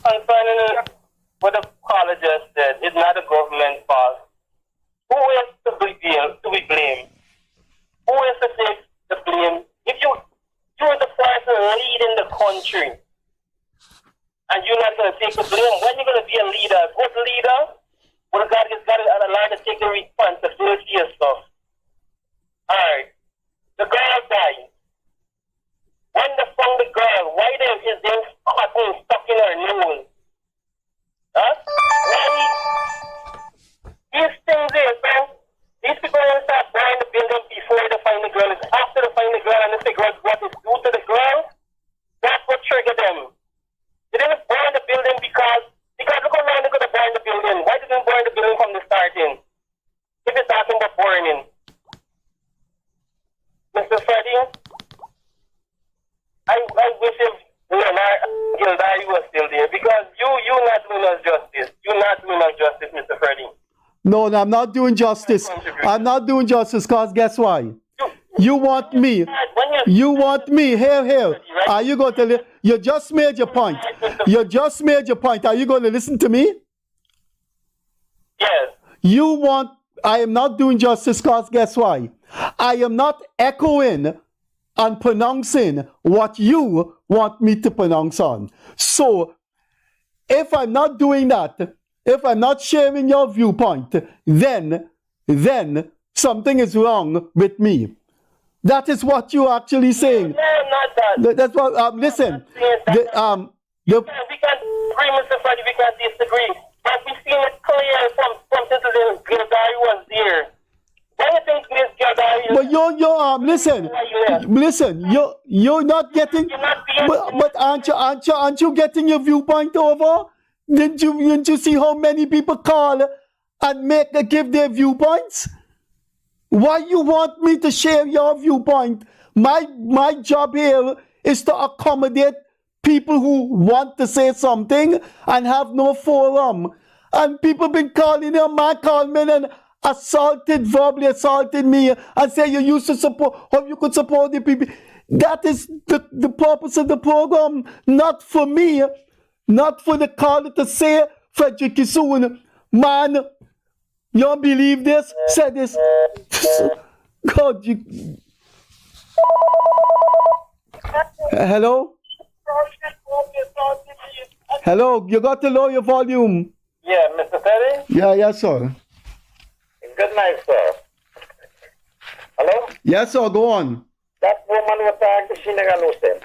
Concerning what the caller just said, it's not a government fault. Who is to be blamed? Who is to take the blame? If you're the person leading the country and you're not going to take the blame, when you're going to be a leader, good leader, well, God has got to allow to take the responsibility of stuff. Alright. The girl died. When they found the girl, why is there cotton stuck in her nose? Huh? Why? These things here, man. These people don't start buying the building before they find the girl. It's after they find the girl and they figure out what is due to the girl. That's what triggered them. They didn't burn the building because look how long they could have burned the building. Why didn't they burn the building from the starting? If it's talking about burning. Mr. Freddie, I wish if Gildari was still there because you're not doing us justice. You're not doing us justice, Mr. Freddie. No, I'm not doing justice. I'm not doing justice because guess why? You want me. You want me. Here. Are you going to... You just made your point. You just made your point. Are you going to listen to me? Yes. You want... I am not doing justice because guess why? I am not echoing and pronouncing what you want me to pronounce on. So, if I'm not doing that, if I'm not sharing your viewpoint, then something is wrong with me. That is what you're actually saying. No, not that. That's what. Listen. We can agree, Mr. Freddie. We can disagree. But we seen it clear from citizens. Gildari was there. Why do you think Miss Gildari? But listen. You're not getting. But aren't you getting your viewpoint over? Didn't you see how many people call and give their viewpoints? Why you want me to share your viewpoint? My job here is to accommodate people who want to say something and have no forum. And people been calling him, man called me and verbally assaulted me and say you used to support, how you could support the people. That is the purpose of the program, not for me, not for the caller to say Frederick Kissoon, man, you don't believe this? Said this. God, you. Hello? Hello, you got to lower your volume. Yeah, Mr. Terry? Yes, sir. Good night, sir. Hello? Yes, sir, go on. That woman was talking, she never knows sense.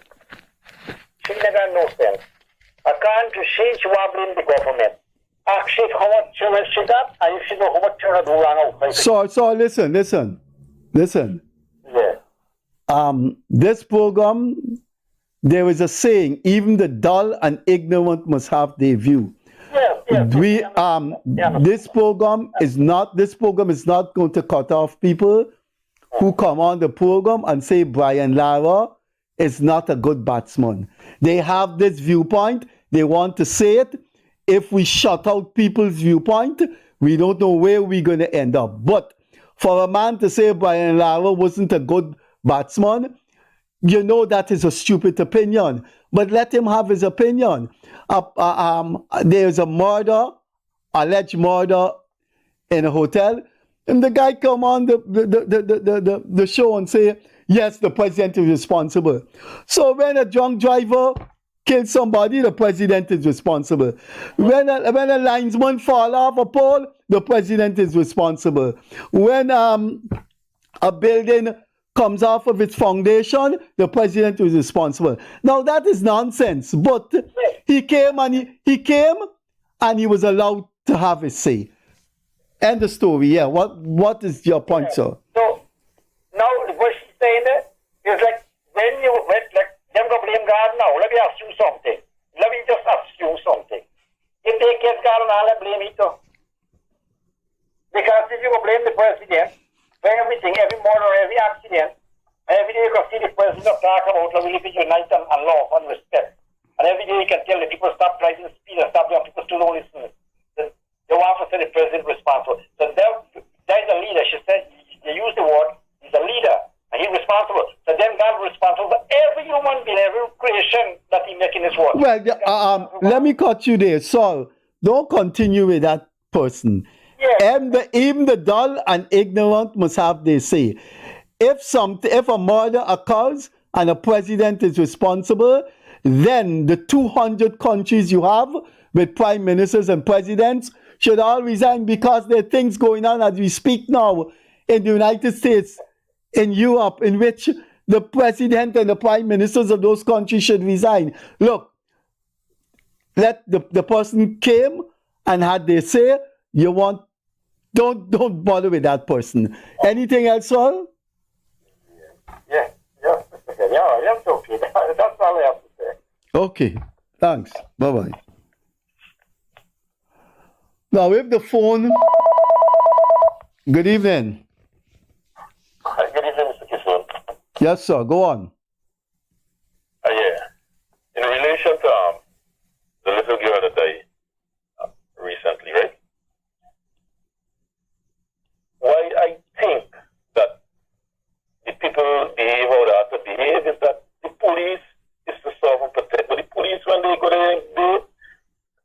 She never knows sense. According to she want to blame the government. Ask she how much children she got, and if she know how much children do wrong out. So listen. Yeah. This program, there is a saying, even the dull and ignorant must have their view. This program is not going to cut off people who come on the program and say Brian Lara is not a good batsman. They have this viewpoint, they want to say it. If we shut out people's viewpoint, we don't know where we're going to end up. But for a man to say Brian Lara wasn't a good batsman, you know that is a stupid opinion. But let him have his opinion. There's a murder, alleged murder in a hotel, and the guy come on the show and say, yes, the president is responsible. So when a drunk driver kills somebody, the president is responsible. When a linesman fall off a pole, the president is responsible. When a building comes off of its foundation, the president is responsible. Now that is nonsense. But he came and he was allowed to have his say. End the story. Yeah. What is your point, sir? So now what she's saying is like when them go blame God now. Let me ask you something. Let me just ask you something. If they get God and all, blame it too. Because if you go blame the president for everything, every murder, every accident, every day you can see the president talk about how we live in unite and love and respect. And every day you can tell the people stop driving speed and stop doing people still don't listen. They want to say the president responsible. So there's a leader. She said, they use the word, he's a leader and he's responsible. So then God is responsible for every human being, every creation that he makes in this world. Well, let me cut you there. Saul, don't continue with that person. Yeah. Even the dull and ignorant must have their say. If a murder occurs and a president is responsible, then the 200 countries you have with prime ministers and presidents should all resign, because there are things going on as we speak now in the United States, in Europe, in which the president and the prime ministers of those countries should resign. Look, let the person came and had their say. Don't bother with that person. Anything else, Saul? Yeah, that's okay. That's all I have to say. Okay, thanks. Bye-bye. Now, with the phone, good evening. Good evening, Mr. Kissoon. Yes, sir, go on. Yeah. In relation to the little girl that I recently, right? Why I think that the people behave how they have to behave is that the police is to serve and protect. But the police, when they go there,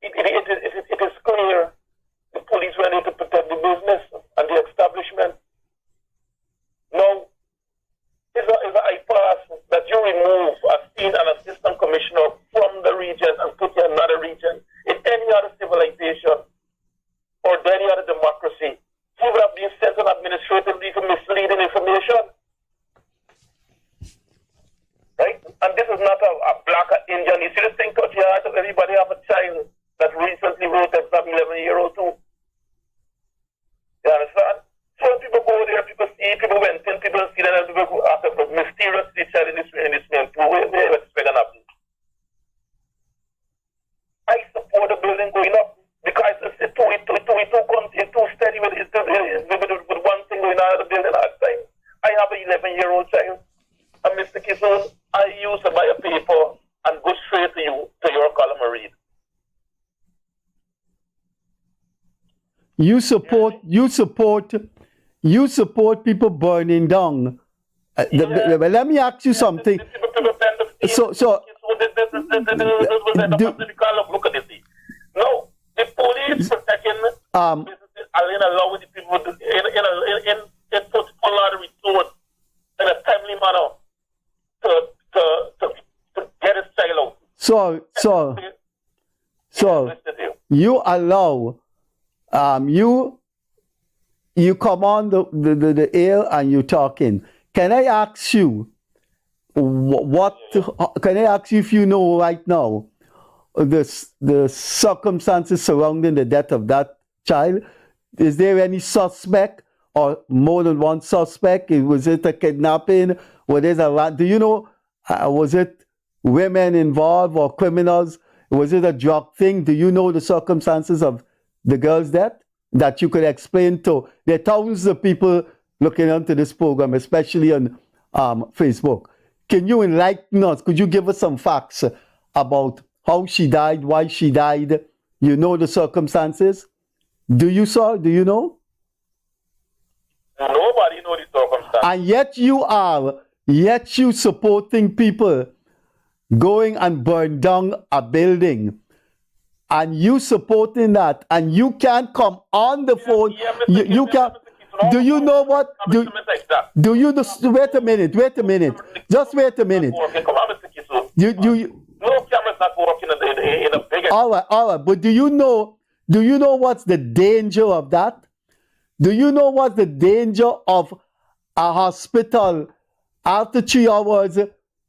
it is clear. The police were there to protect the business and the establishment. Now, it's a high pass that you remove a senior and assistant commissioner from the region and put you in another region in any other civilization or any other democracy. He would have been sent on administrative leave for misleading information. Right? And this is not a black or Indian. You see this thing touch your heart of everybody have a child that recently wrote exam 11-year-old too. You understand? So people go there, people see, people went in, people see that, people go after the mysterious teacher in this man too. Where expect an happen? I support the building going up because it's too steady with one thing going on at the building all the time. I have an 11-year-old child, and Mr. Kissoon, I used to buy a paper and go straight to your column and read. You support people burning down. Let me ask you something. So look at this. No, the police allow the people to put a lot of resource in a timely manner to get his child out. So you allow you come on the air and you talking. Can I ask you can I ask you if you know right now the circumstances surrounding the death of that child? Is there any suspect or more than one suspect? Was it a kidnapping? Do you know, was it women involved or criminals? Was it a drug thing? Do you know the circumstances of the girl's death that you could explain to? There are thousands of people looking into this program, especially on Facebook. Can you enlighten us? Could you give us some facts about how she died, why she died? You know the circumstances? Do you, sir? Do you know? Nobody knows the circumstances. And yet you supporting people going and burn down a building. And you supporting that. And you can't come on the phone. You can't. Do you know what? Do you wait a minute. Just wait a minute. No camera's not working in a big. All right. But do you know what's the danger of that? Do you know what's the danger of a hospital after 3 hours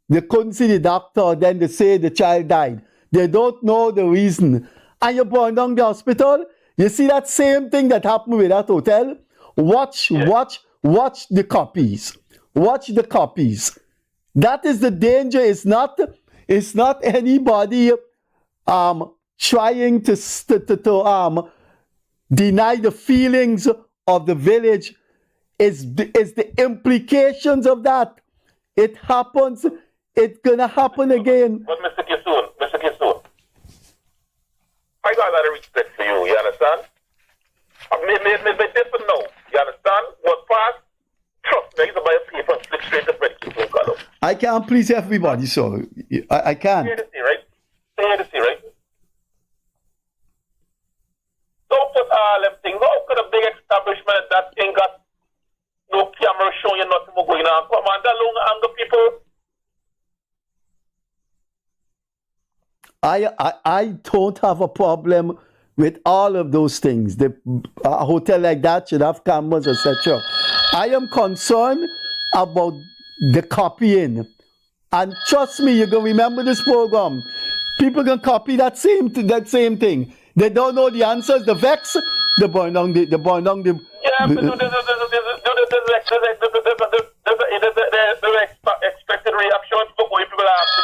they couldn't see the doctor, then they say the child died. They don't know the reason. And you burn down the hospital. You see that same thing that happened with that hotel? Watch the copies. Watch the copies. That is the danger. It's not anybody trying to deny the feelings of the village. It's the implications of that. It happens. It's gonna happen again. But Mr. Kissoon, I got a lot of respect for you. You understand? Me different now. You understand? What past? Trust me, I used to buy a paper and flip straight to Freddie Kissoon column. I can't please everybody, so I can't. Hear to see, right? Don't put all them things. How could a big establishment that ain't got no camera showing you nothing more going on? Come on, that long anger people. I don't have a problem with all of those things. A hotel like that should have cameras, etc. I am concerned about the copying. And trust me, you're going to remember this program. People can copy that same thing. They don't know the answers. The vex, the burn down the. Yeah, but there's expected reaction to what people are asking.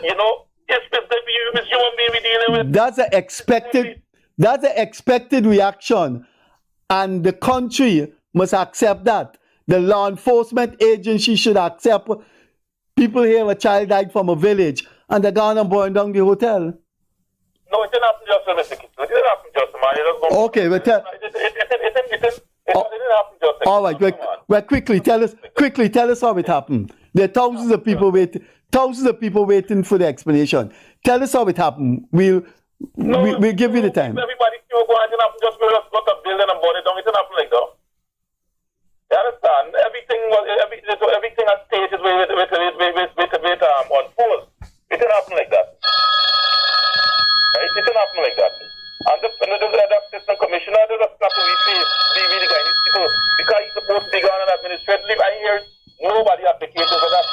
You know, it's human being we're dealing with. That's an expected reaction, and the country must accept that. The law enforcement agency should accept. People hear a child died from a village, and they're gone and burn down the hotel. No, it didn't happen just to Mr. Kissoon. It didn't happen just to man. Okay, but it didn't happen just to all right, well, quickly tell us how it happened. There are thousands of people waiting for the explanation. Tell us how it happened. We'll give you the time. Everybody still going to happen just because got a building and burn it down. It didn't happen like that. You understand? Everything at stages with on pause. It didn't happen like that. Right? It didn't happen like that. And the assistant commissioner, they just have to be the guy. Because he's supposed to be gone on administrative leave. I hear nobody advocating for that.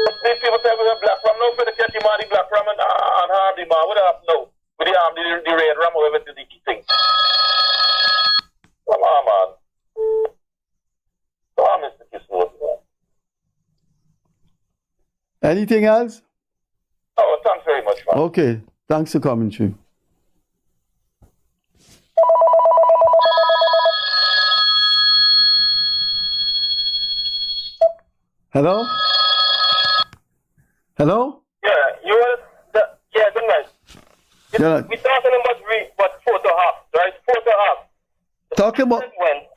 But these people say we have black ram now for the catchy man, the black ram and harm the man. What happened now? With the red ram, whatever the thing. Come on, man. Come on, Mr. Kissoon. Anything else? Oh, thanks very much, man. Okay, thanks for coming through. Hello? Hello? Yeah, good night. We're talking about photo ops, right? Photo ops. Talking about...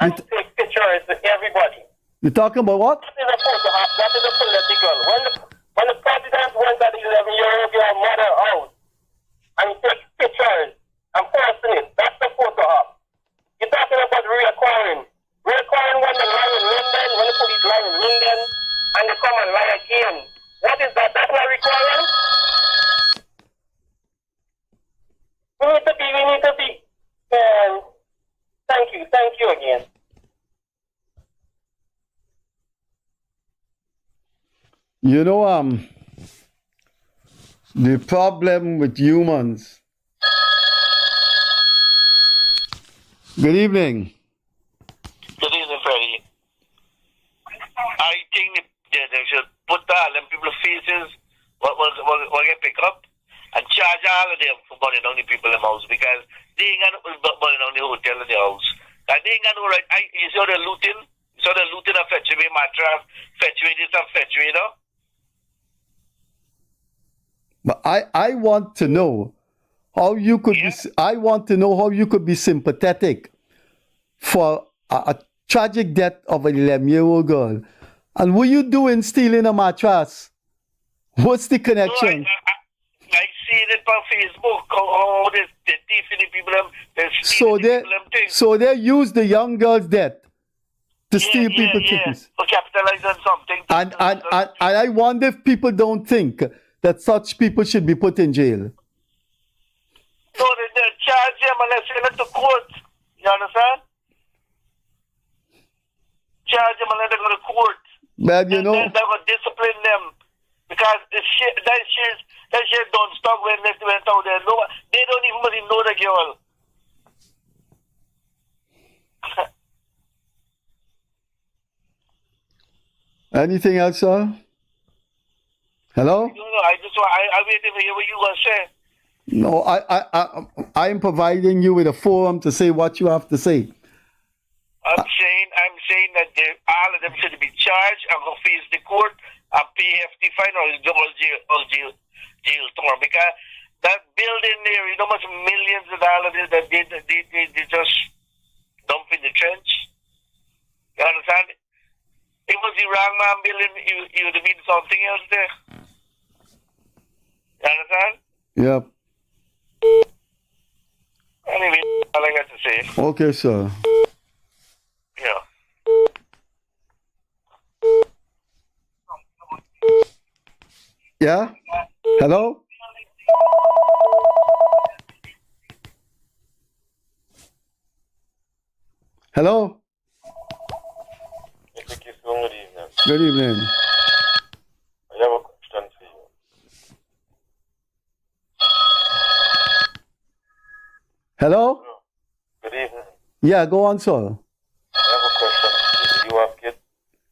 And take pictures with everybody. You're talking about what? That is a photo op. That is a political. When the president went at the 11-year-old mother house and he took pictures We need to be. And thank you again. You know, the problem with humans. Good evening. Good evening, Freddie. I think they should put all them people's faces, what get pick up, and charge all of them for burning down the people in the house because they ain't got no burning down the hotel in the house. And they ain't got no right. You saw the looting? You saw the looting and fetch away mattress, fetch away this and fetch away, you know? But I want to know how you could be. I want to know how you could be sympathetic for a tragic death of an 11-year-old girl. And what you doing stealing a mattress? What's the connection? No, I seen it on Facebook. How they thieving the people, they're stealing the people, things. So they use the young girl's death to steal people's things. For capitalizing on something. And I wonder if people don't think that such people should be put in jail. No, they charge them and they send them to court. You understand? Charge them and let them go to court. But you know, they're going to discipline them because that shit don't stop when they went out there. No, they don't even really know the girl. anything else, sir? Hello? No, I waiting to hear what you going to say. No, I am providing you with a forum to say what you have to say. I'm saying that all of them should be charged and go face the court and pay hefty fine or jail term because that building there, you know, much millions of dollars that they just dump in the trench. You understand? It was the wrong man building. You would have been something else there. You understand? Yep. Anyway, all I got to say. Okay, sir. Yeah. Yeah? Hello? Hello? Mr. Kissoon, good evening. Good evening. I have a question for you. Hello? Good evening. Yeah, go on, sir. I have a question for you. Do you have kids?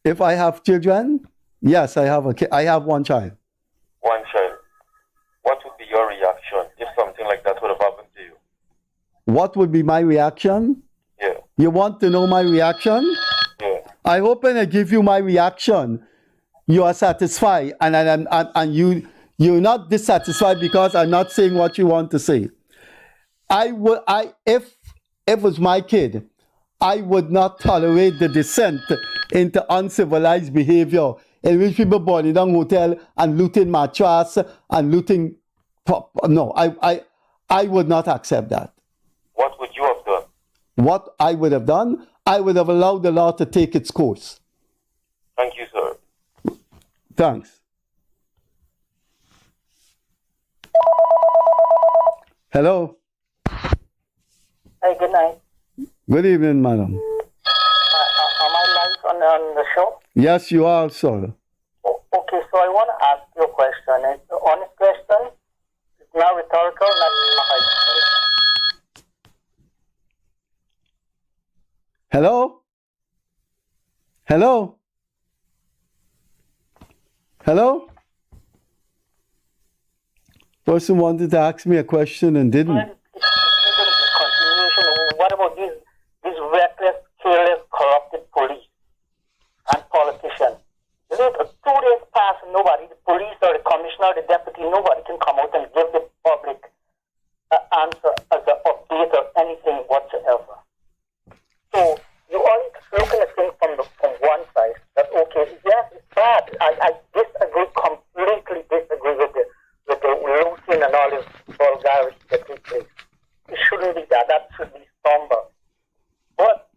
If I have children? Yes, I have a kid. I have one child. One child. What would be your reaction if something like that would have happened to you? What would be my reaction? Yeah. You want to know my reaction? Yeah. I hope when I give you my reaction, you are satisfied, and you're not dissatisfied because I'm not saying what you want to say. If it was my kid, I would not tolerate the descent into uncivilized behavior in which people burning down hotel and looting mattress and looting. No, I would not accept that. What would you have done? What I would have done, I would have allowed the law to take its course. Thank you, sir. Thanks. Hello. Hey, good night. Good evening, madam. Am I live on the show? Yes, you are, sir. Okay, so I want to ask you a question. It's an honest question. It's not rhetorical, not Hello? Hello? Hello? Person wanted to ask me a question and didn't. What about these reckless, careless, corrupted police and politicians? 2 days pass and nobody, the police or the commissioner or the deputy, nobody can come out and give the public an answer as an update or anything whatsoever. So you only looking at things from one side. That okay, yes, it's bad. I completely disagree with the looting and all this vulgarity that takes place. It shouldn't be that. That should be somber. But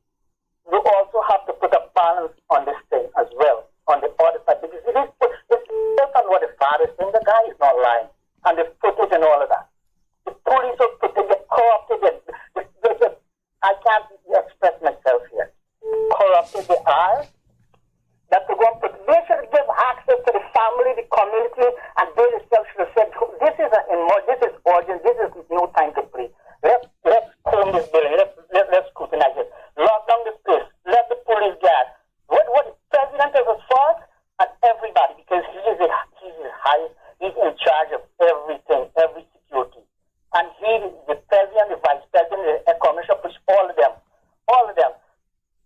you also have to put a balance on this thing as well, on the other side. Because it's based on what the father is saying, the guy is not lying. And the footage and all of that. The police are put to get car, that they're going to, they should give access to the family, the community, and they themselves should have said, this is urgent, this is no time to play. Let's comb this building, let's scrutinize it. Lock down this place, let the police get. What the president is at fault, and everybody, because he's in charge of everything, every security. And the president, the vice president, the commissioner, push all of them.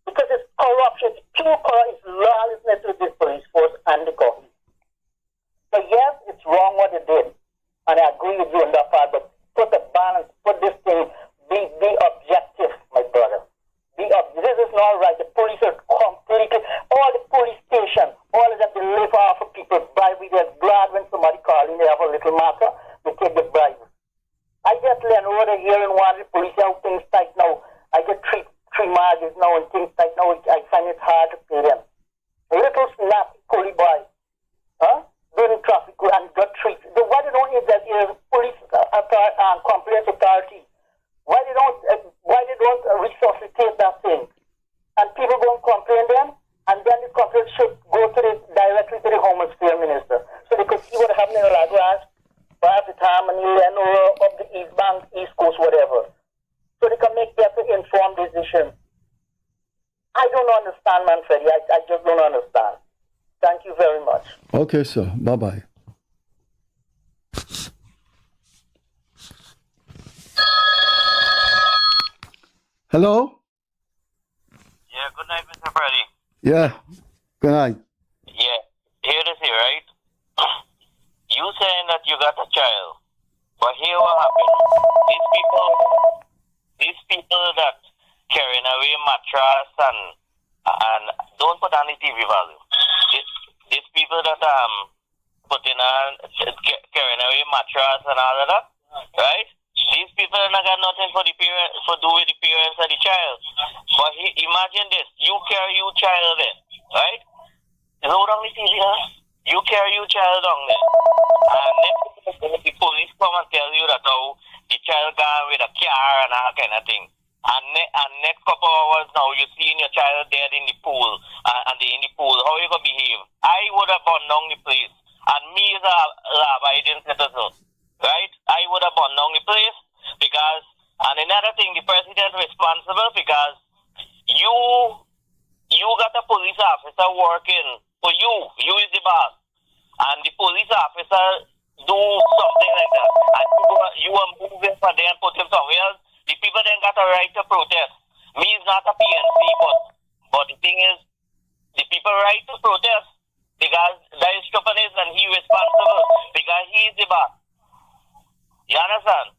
Because it's corruption, it's pure corruption, it's lawlessness with this police force and the government. So yes, it's wrong what they did. And I agree with you on that part, but put the balance, put this thing, be objective, my brother. This is not right. The police are completely, all the police stations, all of them, they live off of people's bribe. They're glad when somebody calls in, they have a little matter, they take the bribe. I get learned over here in one of the police, how things tight now. I get three margins now and things tight now. I find it hard to pay them. A little snap, police boy, doing traffic and got treated. Why they don't use that here, police complaints authority? Why they don't resuscitate that thing? And people go and complain them, and then the complaint should go directly to the Home Affairs Minister, so they could see what happened in Lagos, by the time and up the East Bank, East Coast, whatever. So they can make better informed decisions. I don't understand, man, Freddie. I just don't understand. Thank you very much. Okay, sir. Bye-bye. Hello? Yeah, good night, Mr. Freddie. Yeah. Good night. Yeah, here it is here, right? You saying that you got a child, but here what happened? These people that carrying away mattress and don't put on the TV value. These people that putting on carrying away mattress and all of that, right? These people not got nothing for do with the parents of the child. But imagine this: you carry your child there, right? Load on the TV, huh? You carry your child down there, and next the police come and tell you that the child gone with a car and all kind of thing. And next couple of hours now, you seeing your child dead in the pool, and they in the pool. How you gonna behave? I would have burned down the place, and me as a law-abiding citizen, right? I would have burned down the place because. And another thing, the president responsible because you got a police officer working for you. You is the boss, and the police officer do something like that, and you are moving for them, put him somewhere else. The people then got a right to protest. Me is not a PNC, but the thing is, the people right to protest because that is stupidness and he responsible because he is the boss. You understand?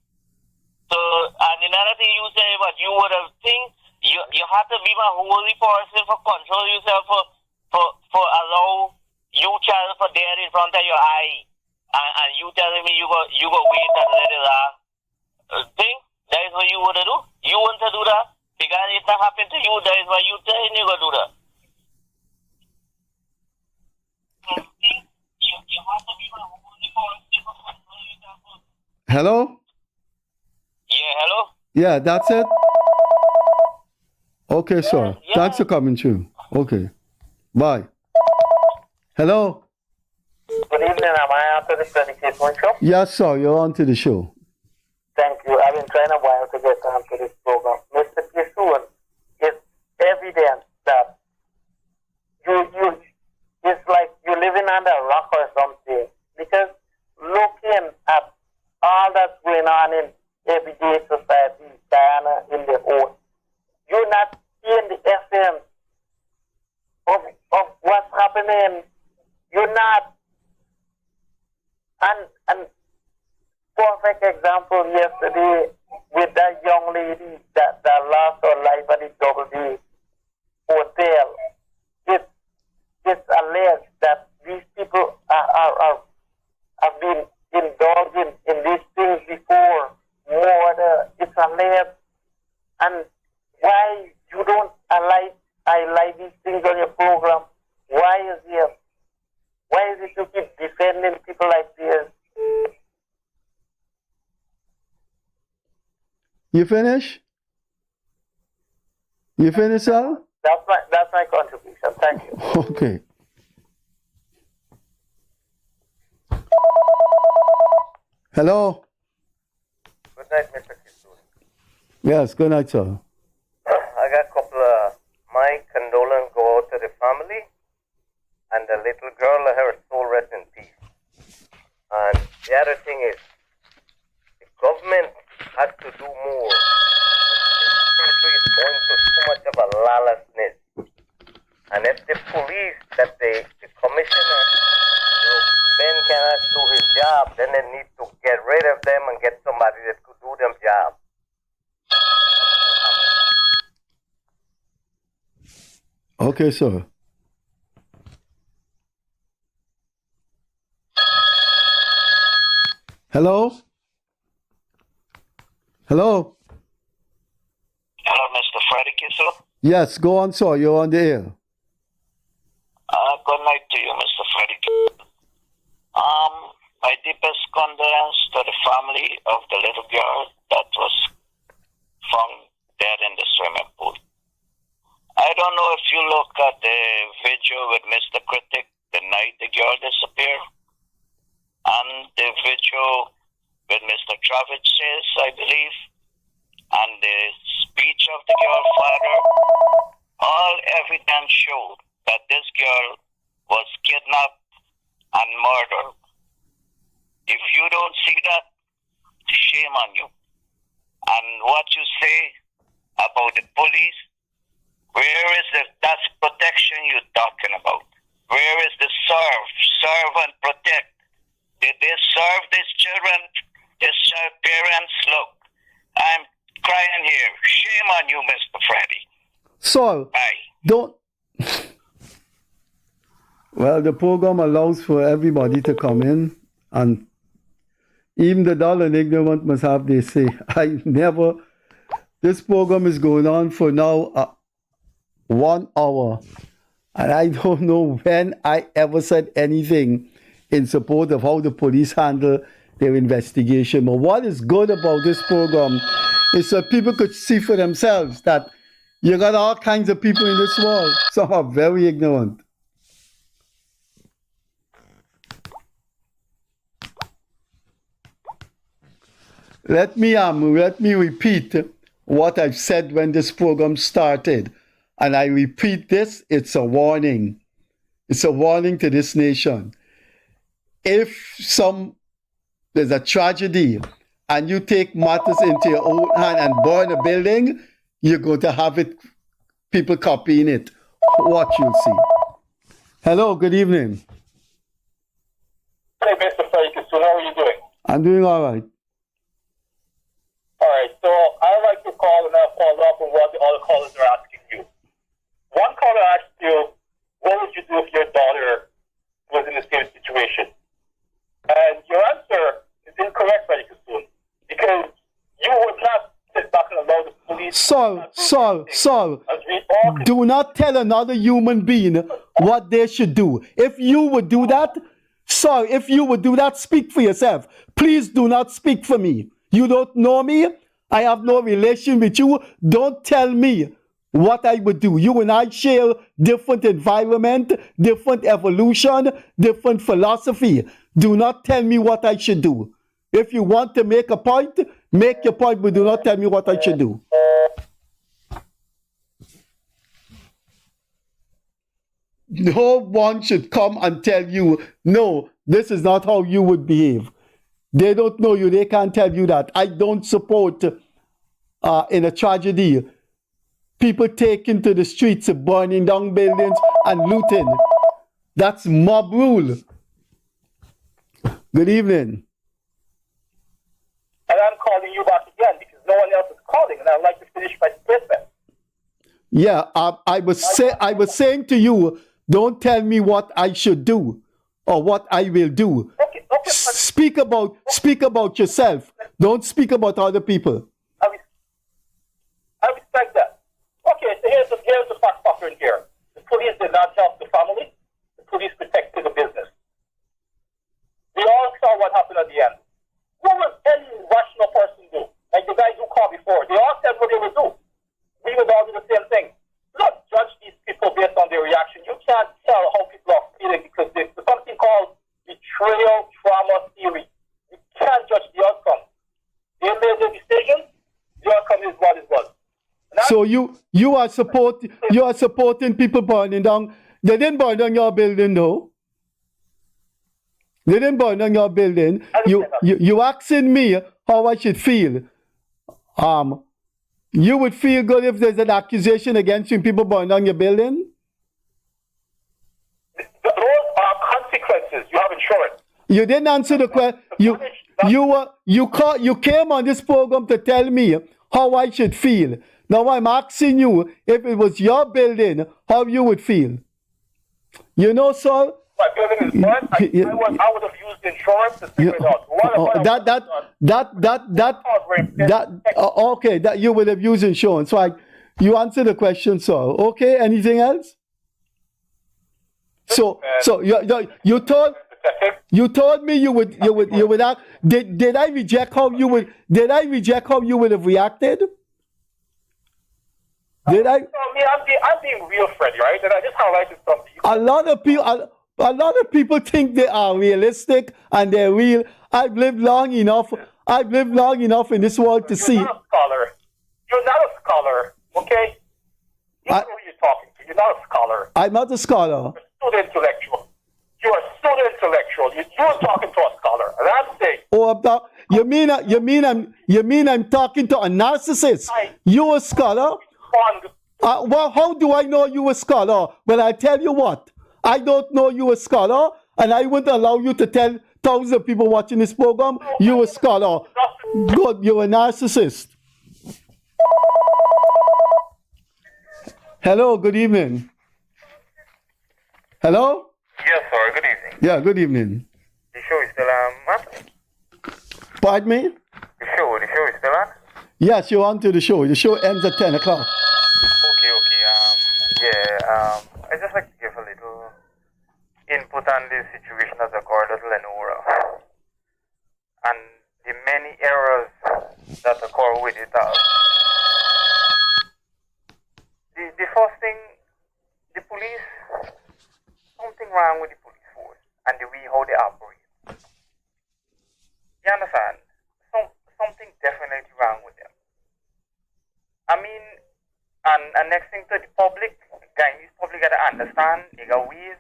So, and another thing you say, but you would have think you have to be a holy person for control yourself for allow you child for dead in front of your eye, and you telling me you go wait and let it thing. That is what you would do. You want to do that because if that happened to you, that is what you telling you go do that. Hello? Yeah, hello? Yeah, that's it? Okay, sir. Yeah. Thanks for coming through. Okay. Bye. Hello? Good evening. Am I on to the Freddie Kissoon show? Yes, sir. You're on to the show. Thank you. I've been trying a while to get onto this program. Mr. Kissoon, it's evident that it's like you're living under a rock or something. Because looking at all that's going on in everyday society, Guyana, in the whole, you're not seeing the essence of what's happening. You're not. And perfect example yesterday with that young lady that lost her life at the Double D Hotel. It's alleged that these people have been indulging in these things before. Murder, it's alleged. And why you don't highlight these things on your program? Why is it you keep defending people like this? You finish? You finish, sir? That's my contribution. Thank you. Okay. Hello? Good night, Mr. Kissoon. Yes, good night, sir. I got a couple of my condolence go out to the family and the little girl, her soul rest in peace. And the other thing is, the government has to do more. This country is going through so much of a lawlessness. And if the police, that the commissioner, Ben cannot do his job, then they need to get rid of them and get somebody that could do their job. Okay, sir. Hello? Hello? Hello, Mr. Freddie Kissoon. Yes, go on, sir. You're on the air. Good night to you, Mr. Freddie Kissoon. My deepest condolence to the family of the little girl that was found dead in the swimming pool. I don't know if you look at the video with Mr. Critic the night the girl disappeared, and the video with Mr. Travis says, I believe, and the speech of the girl's father. All evidence showed that this girl was kidnapped and murdered. If you don't see that, shame on you. And what you say about the police, where is that's protection you're talking about? Where is the serve and protect? Did they serve these children, these parents? Look, I'm crying here. Shame on you, Mr. Freddie. So, Bye. don't... Well, the program allows for everybody to come in, and even the dull and ignorant must have their say. This program is going on for now 1 hour, and I don't know when I ever said anything in support of how the police handle their investigation. But what is good about this program is that people could see for themselves that you got all kinds of people in this world. Some are very ignorant. Let me repeat what I've said when this program started. And I repeat this, it's a warning. It's a warning to this nation. If there's a tragedy and you take matters into your own hand and burn a building, you're going to have people copying it. Watch, you'll see. Hello, good evening. Hey, Mr. Freddie Kissoon, how are you doing? I'm doing all right. All right, so I'd like to call and I'll follow up on what the other callers are asking you. One caller asked you, what would you do if your daughter was in the same situation? And your answer is incorrect, Freddie Kissoon, because you would not sit back and allow the police... Sir, do not tell another human being what they should do. If you would do that, speak for yourself. Please do not speak for me. You don't know me. I have no relation with you. Don't tell me what I would do. You and I share different environment, different evolution, different philosophy. Do not tell me what I should do. If you want to make a point, make your point, but do not tell me what I should do. No one should come and tell you, no, this is not how you would behave. They don't know you. They can't tell you that. I don't support, in a tragedy, people taking to the streets, burning down buildings and looting. That's mob rule. Good evening. And I'm calling you back again because no one else is calling, and I'd like to finish my statement. Yeah, I was saying to you, don't tell me what I should do or what I will do. Okay, speak about yourself. Don't speak about other people. I respect that. Okay, so here's the fact pattern here. The police did not help the family. The police protected the business. We all saw what happened at the end. What would any rational person do? Like the guys who called before. They all said what they would do. We would all do the same thing. Not judge these people based on their reaction. You can't So you are supporting people burning down. They didn't burn down your building, though. They didn't burn down your building. You asking me how I should feel. You would feel good if there's an accusation against you and people burn down your building? Those are consequences. You have insurance. You didn't answer the question. You came on this program to tell me how I should feel. Now I'm asking you, if it was your building, how you would feel. You know, sir. My building is burned. I would have used insurance to figure it out. Okay, that you would have used insurance. So you answer the question, sir. Okay, anything else? So you told me you would act. Did I reject how you would have reacted? Did I? I'm being real, Freddie, right? And I just highlighted something. A lot of people think they are realistic and they're real. I've lived long enough in this world to see. You're not a scholar. You're not a scholar, okay? You know who you're talking to. You're not a scholar. I'm not a scholar. You're a pseudo intellectual. You're a pseudo intellectual. You're talking to a scholar. And I'm saying. Oh, you mean I'm talking to a narcissist? You a scholar? Well, how do I know you a scholar? Well, I tell you what. I don't know you a scholar, and I wouldn't allow you to tell thousands of people watching this program you a scholar. Good, you're a narcissist. Hello, good evening. Hello? Yes, sir, good evening. Yeah, good evening. The show is still on? Pardon me? The show is still on? Yes, you're on to the show. The show ends at 10 o'clock. I'd just like to give a little input on the situation that occurred at Lenora and the many errors that occur with it. The first thing, the police, something wrong with the police force and the way how they operate. You understand? Something definitely wrong with them. I mean, and next thing to the public, Guyanese public gotta understand, they got ways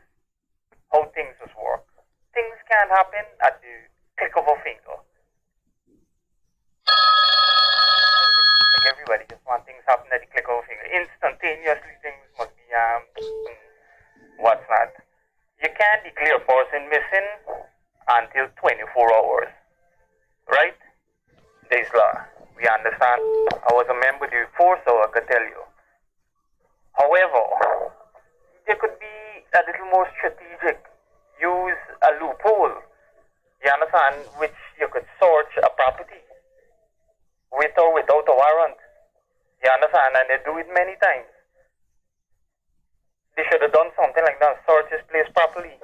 how things just work. Things can't happen at the click of a finger. Like everybody just want things happen at the click of a finger. Instantaneously things must be what's not. You can't declare a person missing until 24 hours. Right? There's law. We understand. I was a member of the force, so I could tell you. However, there could be a little more strategic. Use a loophole, you understand, which you could search a property with or without a warrant. You understand? And they do it many times. They should have done something like that, search his place properly.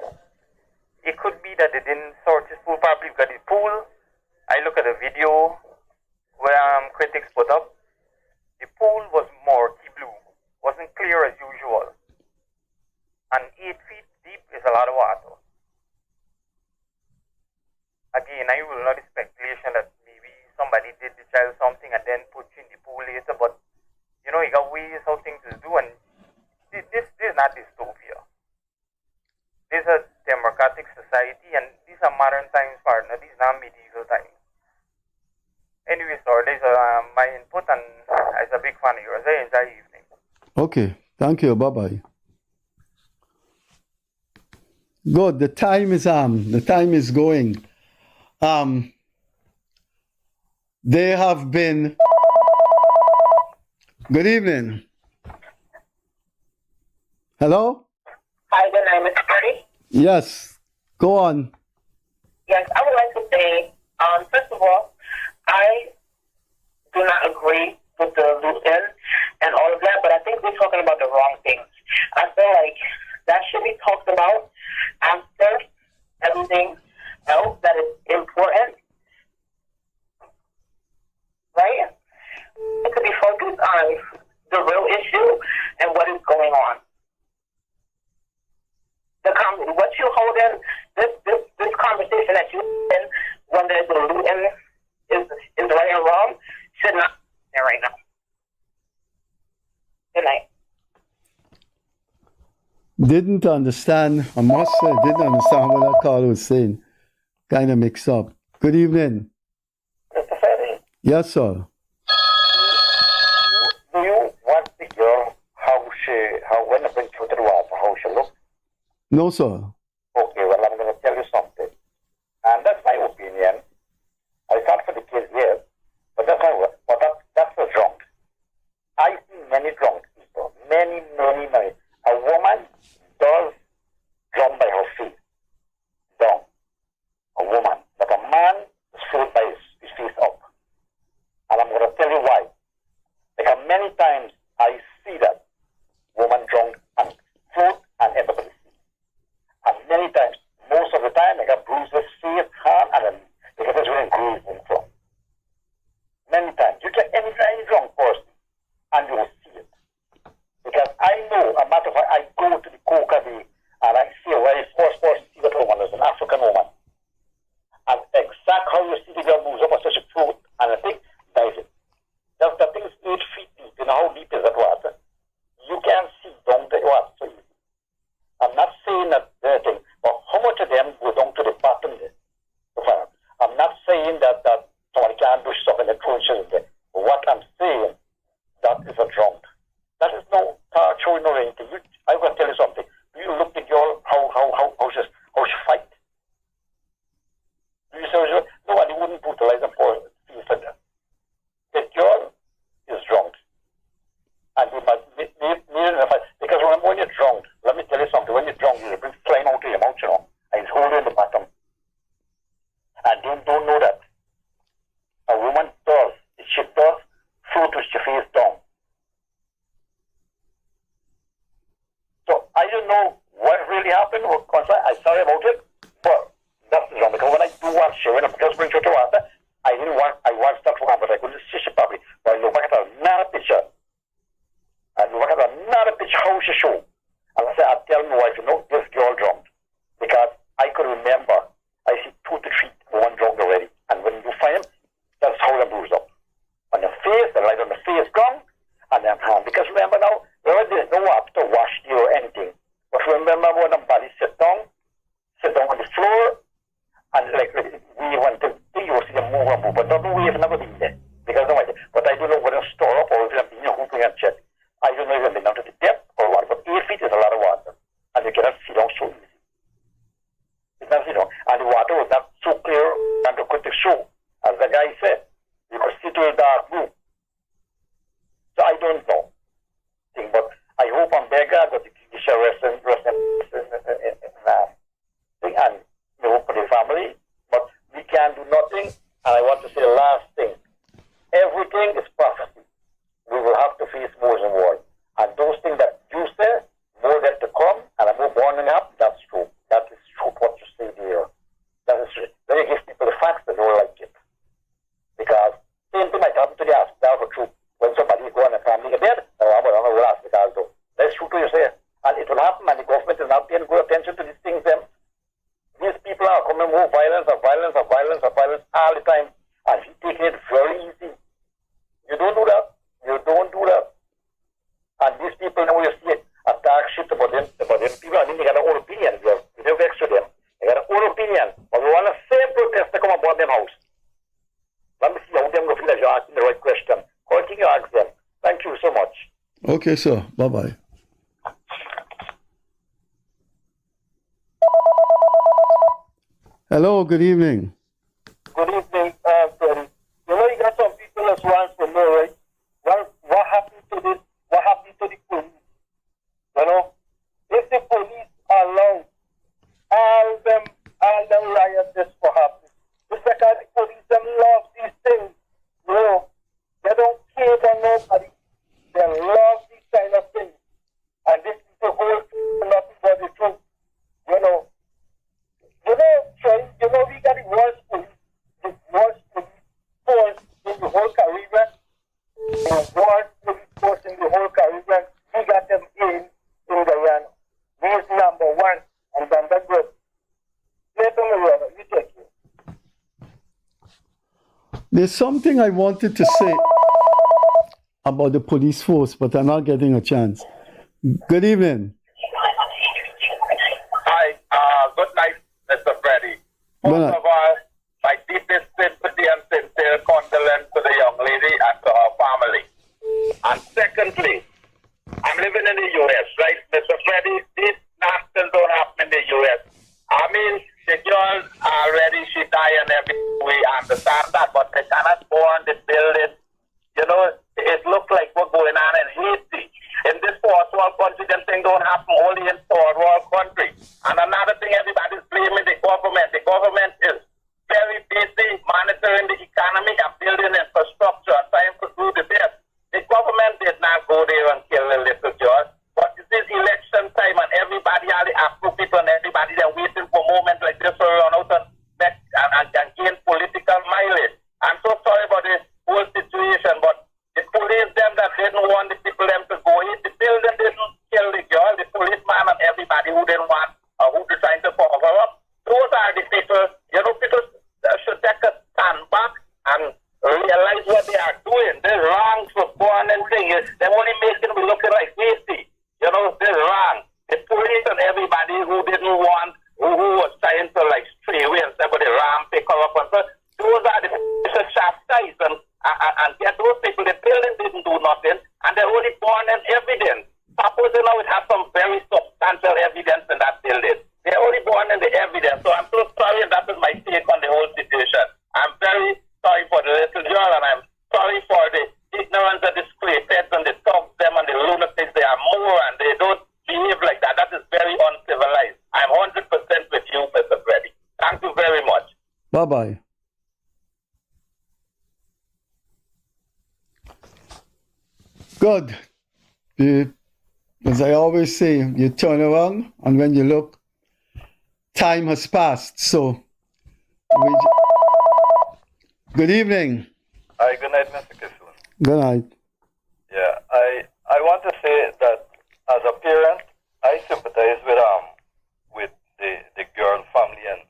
It could be that they didn't search his pool properly because the pool, I look at a video where critics put up, the pool was murky blue. Wasn't clear as usual. And 8 feet deep is a lot of water. Again, I will not speculation that maybe somebody did the child something and then put you in the pool later, but you know, you got ways how things to do, and this is not dystopia. This is a democratic society, and these are modern times, partner. These are not medieval times. Anyway, sir, there's my input, and I'm a big fan of yours. I enjoy the evening. Okay, thank you. Bye-bye. Good. The time is going. They have been. Good evening. Hello? Hi, good night, Mr. Freddie. Yes. Go on. Yes, I would like to say, first of all, I do not agree with the loot-in and all of that, but I think we're talking about the wrong things. I feel like that should be talked about after everything else that is important, right? It could be focused on the real issue and what is going on. What you hold in, this conversation that you in when there's a loot-in is right and wrong should not be there right now. Didn't understand, I must say, didn't understand what that caller was saying. Kind of mixed up. Good evening. Mr. Ferry, Yes, sir. do you want the girl how when I bring you to the water, how she looks? No, sir. Okay, well, I'm going to tell you something. And that's my opinion. I thought for the kids here, but that's that's what's wrong. I see many drunk people. Many. A woman does drum by her feet. Down. A woman. But a man is float by his face up. And I'm going to tell you why. Because many times I see that woman drunk and float and everybody sees. And many times, most of the time, I got bruises, face, hand, and because it's really bruising from. Many times. You get any drunk person, and you will see it. Because I know, a matter of fact, I go to the coca day, and I see a very first see that woman is an African woman. And exact how you see the girl moves up on such a throat, and I think, that is it. Just the thing is 8 feet deep. You know how deep is that water? You can see down the water so easy. I'm not saying that thing, but how much of them go down to the bottom there? I'm not saying that somebody can't do stuff and they throw shit in there. But what I'm saying, that is a drunk. That is no showing no anything. I'm going to tell you something. Do you look at the girl, how she fight? Do you say, nobody wouldn't brutalize them for things like that. The girl is drunk. And you must need in a fight. Because when you're drunk, let me tell you something. When you're drunk, you bring flying out of your mouth, and it's holding the bottom. And you don't know that. A woman does. She does float with your face down. So I don't know what really happened. I'm sorry about it, but that's wrong. Because when I do watch her, when I just bring her to water, I watched that one, but I couldn't see she probably. But I look back at another picture. And look at another picture how she show. And I said, I tell my wife, this girl drunk. Because I could remember, I see 2 to 3 one drunk already. And when you find them, that's how they bruise up. On the face, the light on the face gone, and then hand. Because remember now, there's no up to wash you or anything. But remember when the body sit down on the floor, and like we want to do, you see them move, but not the way it's never been there. Because no idea. But I don't know whether to store up or if it's been hooping and check. I don't know if it's been down to the depth or what, but 8 feet is a lot of water. And you cannot see down so easy. You cannot see down. And the water was not so clear and to quick to show. As the guy said, you could see to a dark blue. So I don't know. But I hope I'm there, God, that you shall rest in and we hope for the family. But we can't do nothing. And I want to say the last thing. Everything is prophecy. We will have to face wars and war. And those things that you say, more that to come, and I'm more burning up, that's true. That is true what you say there. That is true. Then you give people the facts, they don't like it. Because same thing might happen to the hospital true. When somebody go on a family get dead, I'm going to hospital though. That's true to you say. And it will happen, and the government is not paying good attention to these things. These people are coming more violence all the time. And he's taking it very easy. You don't do that. And these people, now you see it, attack shit about them. People, I mean, they got their own opinion. We don't vex with them. They got their own opinion. But we want the same protest to come aboard them house. Let me see how them go feel that you're asking the right question. Continue to ask them. Thank you so much. Okay, sir. Bye-bye. Hello, good evening. Good evening, Freddie. You got some people as well to know, right? Well, what happened to this? What happened to the police? If the police allow all them riots this for happen, it's because the police them love these things. They don't care about nobody. They love these kind of things. And this is the whole nothing but the truth. We got the worst police force in the whole Caribbean. The worst police force in the whole Caribbean. We got them in Guyana. We're number 1, and then that's good. You take it. There's something I wanted to say about the police force, but I'm not getting a chance. Good evening. First of all, my deepest sympathy and sincere condolence to the young lady and to her family. And secondly, I'm living in the U.S., right? Mr. Freddie, these nonsense don't happen in the U.S. I mean, the girl already, she died and everything, we understand that, but they cannot go on the building. You know, it looks like what's going on in Haiti. In this first world country, them things don't happen only in third world country. And another thing, everybody's blaming the government. The government is very busy monitoring the economy and building infrastructure and trying to do the best. The government did not go there and kill the little girl. But this is election time and everybody, all the Afro people and everybody, they're waiting for moments like this to run out and gain political mileage. I'm so sorry about this whole situation, but the police, them that didn't want the people them to go in, the building didn't kill the girl, the policeman and everybody who didn't want, who were trying to cover up. Those are the people, you know, people should take a stand back and realize what they are doing. They're wrong for burning things. They're only making me looking like Haiti. You know, they're wrong. The police and everybody who didn't want, who was trying to like stray away and say, but the ram pick her up and so, those are the people who should chastise and get those people. The building didn't do nothing and they're only burning evidence. Suppose you know it has some very substantial evidence in that building. They're only burning the evidence. So I'm so sorry, and that is my take on the whole situation. I'm very sorry for the little girl, and I'm sorry for the ignorance of the stray pets and the thugs, them and the lunatics. They are more, and they don't behave like that. That is very uncivilized. I'm 100% with you, Mr. Freddie. Thank you very much. Bye-bye. Good. As I always say, you turn around, and when you look, time has passed. So, good evening. Hi, good night, Mr. Kissoon. Good night. Yeah, I want to say that as a parent, I sympathize with the girl family, and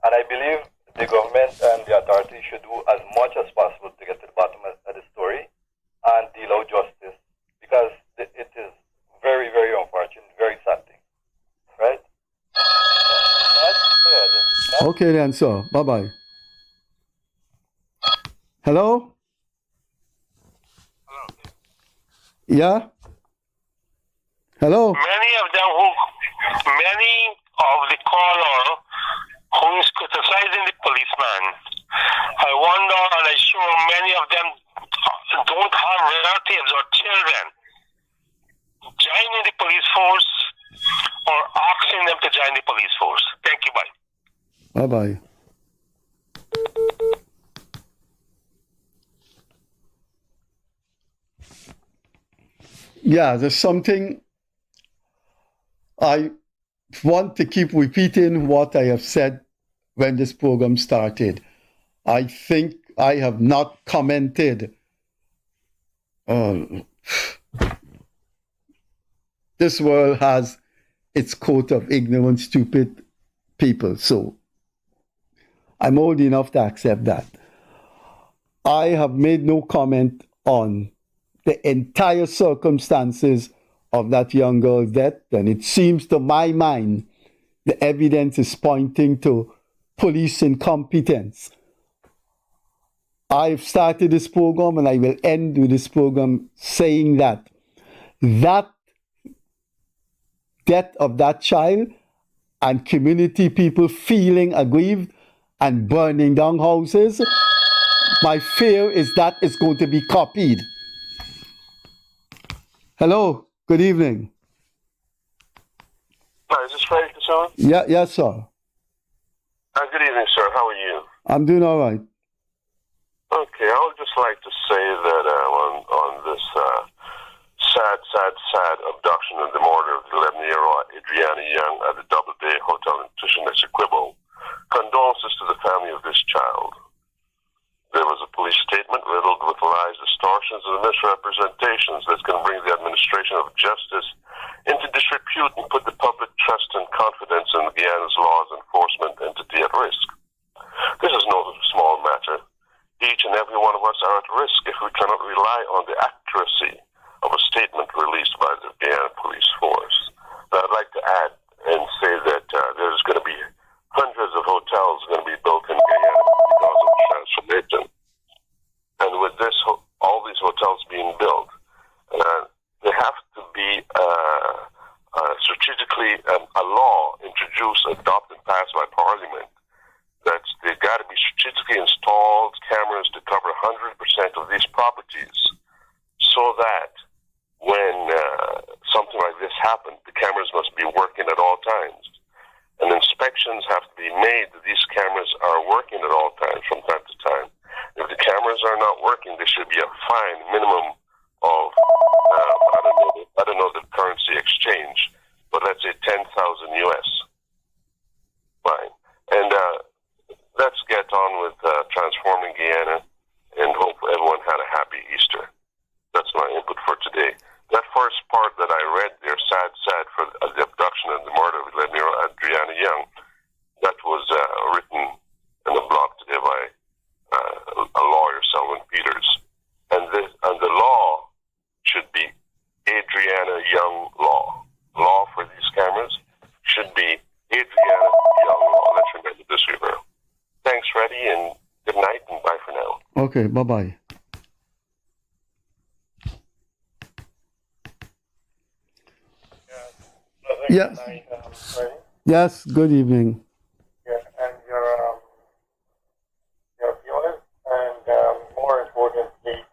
I believe the government and the authorities should do as much as possible to get to the bottom of the story and deal out justice, because it is very, very unfortunate, very sad thing, right? Okay then, sir. Bye-bye. Hello? Hello. Yeah? Hello? Many of the caller who is criticizing the policeman, I wonder, and I'm sure many of them don't have relatives or children joining the police force or asking them to join the police force. Thank you, bye. Bye-bye. Yeah, there's something I want to keep repeating what I have said when this program started. I think I have not commented. This world has its coat of ignorant, stupid people. So I'm old enough to accept that. I have made no comment on the entire circumstances of that young girl's death, and it seems to my mind the evidence is pointing to police incompetence. I've started this program and I will end with this program saying that death of that child and community people feeling aggrieved and burning down houses, my fear is that it's going to be copied. Hello, good evening. Hi, is this Frederick Kissoon? Yes, sir. Good evening, sir. How are you? I'm doing all right. Okay, I would just like to say that on this sad abduction and the murder of the 11-year-old Adriana Young at the Doubleday Hotel in Tushin, Essequibo, condolences to the family of this child. There was a police statement riddled with lies, distortions, and misrepresentations that's going to bring the administration of justice into disrepute and put the public trust and confidence in Guyana's laws enforcement entity at risk. This is no small matter. Each and every one of us are at risk if we cannot rely on the accuracy of a statement released by the Guyana Police Force. Now, I'd like to add and say that there's going to be hundreds of hotels going to be properties so that when something like this happens, the cameras must be working at all times. And inspections have to be made that these cameras are working at all times from time to time. If the cameras are not working, there should be a fine minimum of, I don't know the currency exchange, but let's say 10,000 US. Fine. And let's get on with transforming Guyana and hope everyone had a happy Easter. That's my input for today. That first part that I read there, sad for the abduction and the murder of Admiral Adriana Young, that was written in a blog today by a lawyer, Selwyn Peters. And the law should be Adriana Young law. Law for these cameras should be Adriana Young law. Let's remember this, River. Thanks, Freddie, and good night, and bye for now. Okay, bye-bye. Yes. Yes, good evening. Yes, and your viewers, and more importantly,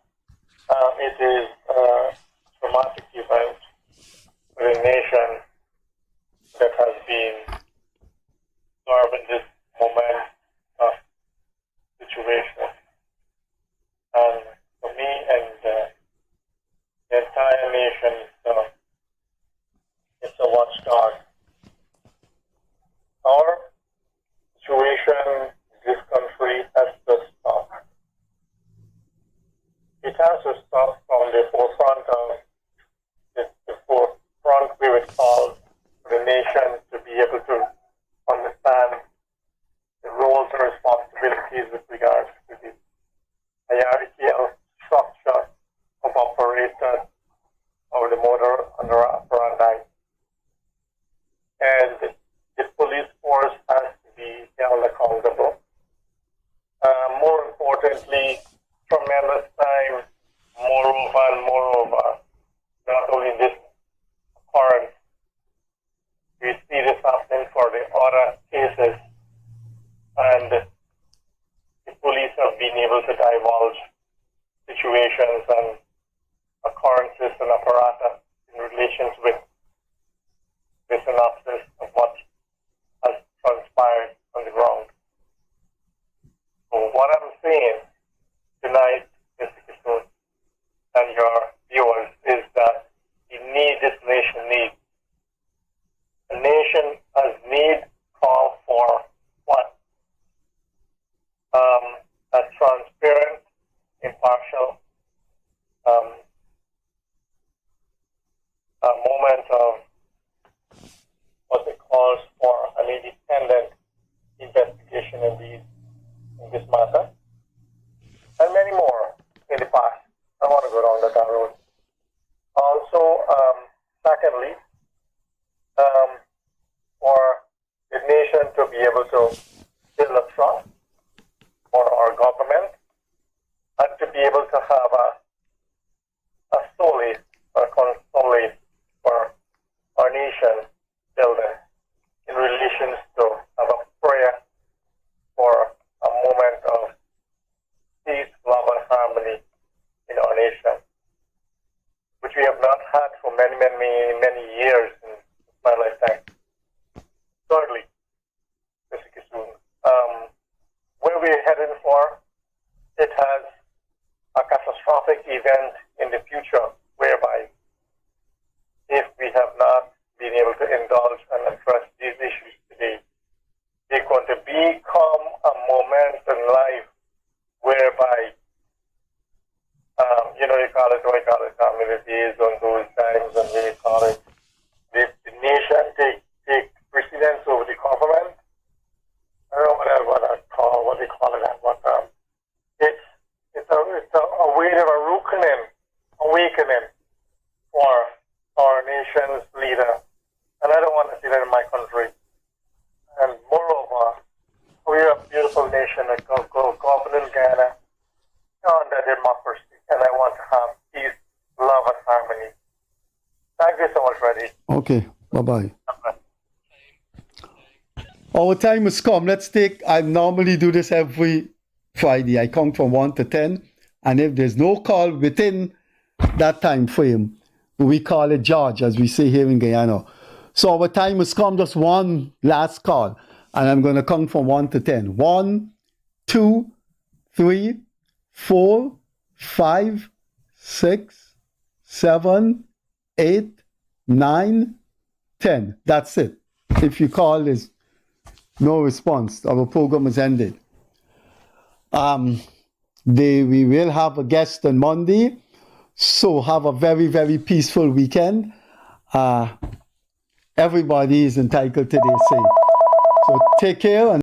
it is a traumatic event for a nation that has been absorbed in this moment of situation. And for me and the entire nation, it's a watchdog. Our situation in this country has to stop. It has to stop from the forefront of the forefront we would call for the nation to be able to understand the roles and responsibilities with regards to the hierarchical structure of operators of the motor operandi. And the police force has to be held accountable. More importantly, tremendous time, moreover, not only this occurrence, we see this happening for the other cases, and the police have been able to divulge situations and occurrences and apparatus in relation with the synopsis of what has transpired on the ground. So what I'm saying tonight, Mr. Kissoon, and your viewers, is that this nation needs. A nation has need call for what? A transparent, impartial a moment of what it calls for an independent investigation in this matter, and many more in the past. I want to go down that road. Also, secondly, for the nation to be able to build a trust for our government and to be able to have a solace or consolation for our nation building in relation to have a prayer for a moment of peace, love, and harmony in our nation, which we have not had for many years in my lifetime. Thirdly, Mr. Kissoon, where we're heading for, it has a catastrophic event in the future whereby if we have not been able to indulge and address these issues today, they're going to become a moment in life whereby, you call it, the days on those times, and we call it, the nation take precedence over the government. I don't know what they call it, but it's a way of awakening for our nation's leader, and I don't want to see that in my country. And moreover, we are a beautiful nation that governing Ghana under democracy, and I want to have peace, love, and harmony. Thank you so much, Freddie. Okay, bye-bye. Our time has come. I normally do this every Friday. I count from 1 to 10, And if there's no call within that time frame, we call it George, as we say here in Guyana. So our time has come, just one last call. And I'm going to count from 1 to 10. 1, 2, 3, 4, 5, 6, 7, 8, 9, 10. That's it. If you call, there's no response. Our program has ended. We will have a guest on Monday. So have a very, very peaceful weekend. Everybody is entitled to their say. So take care. And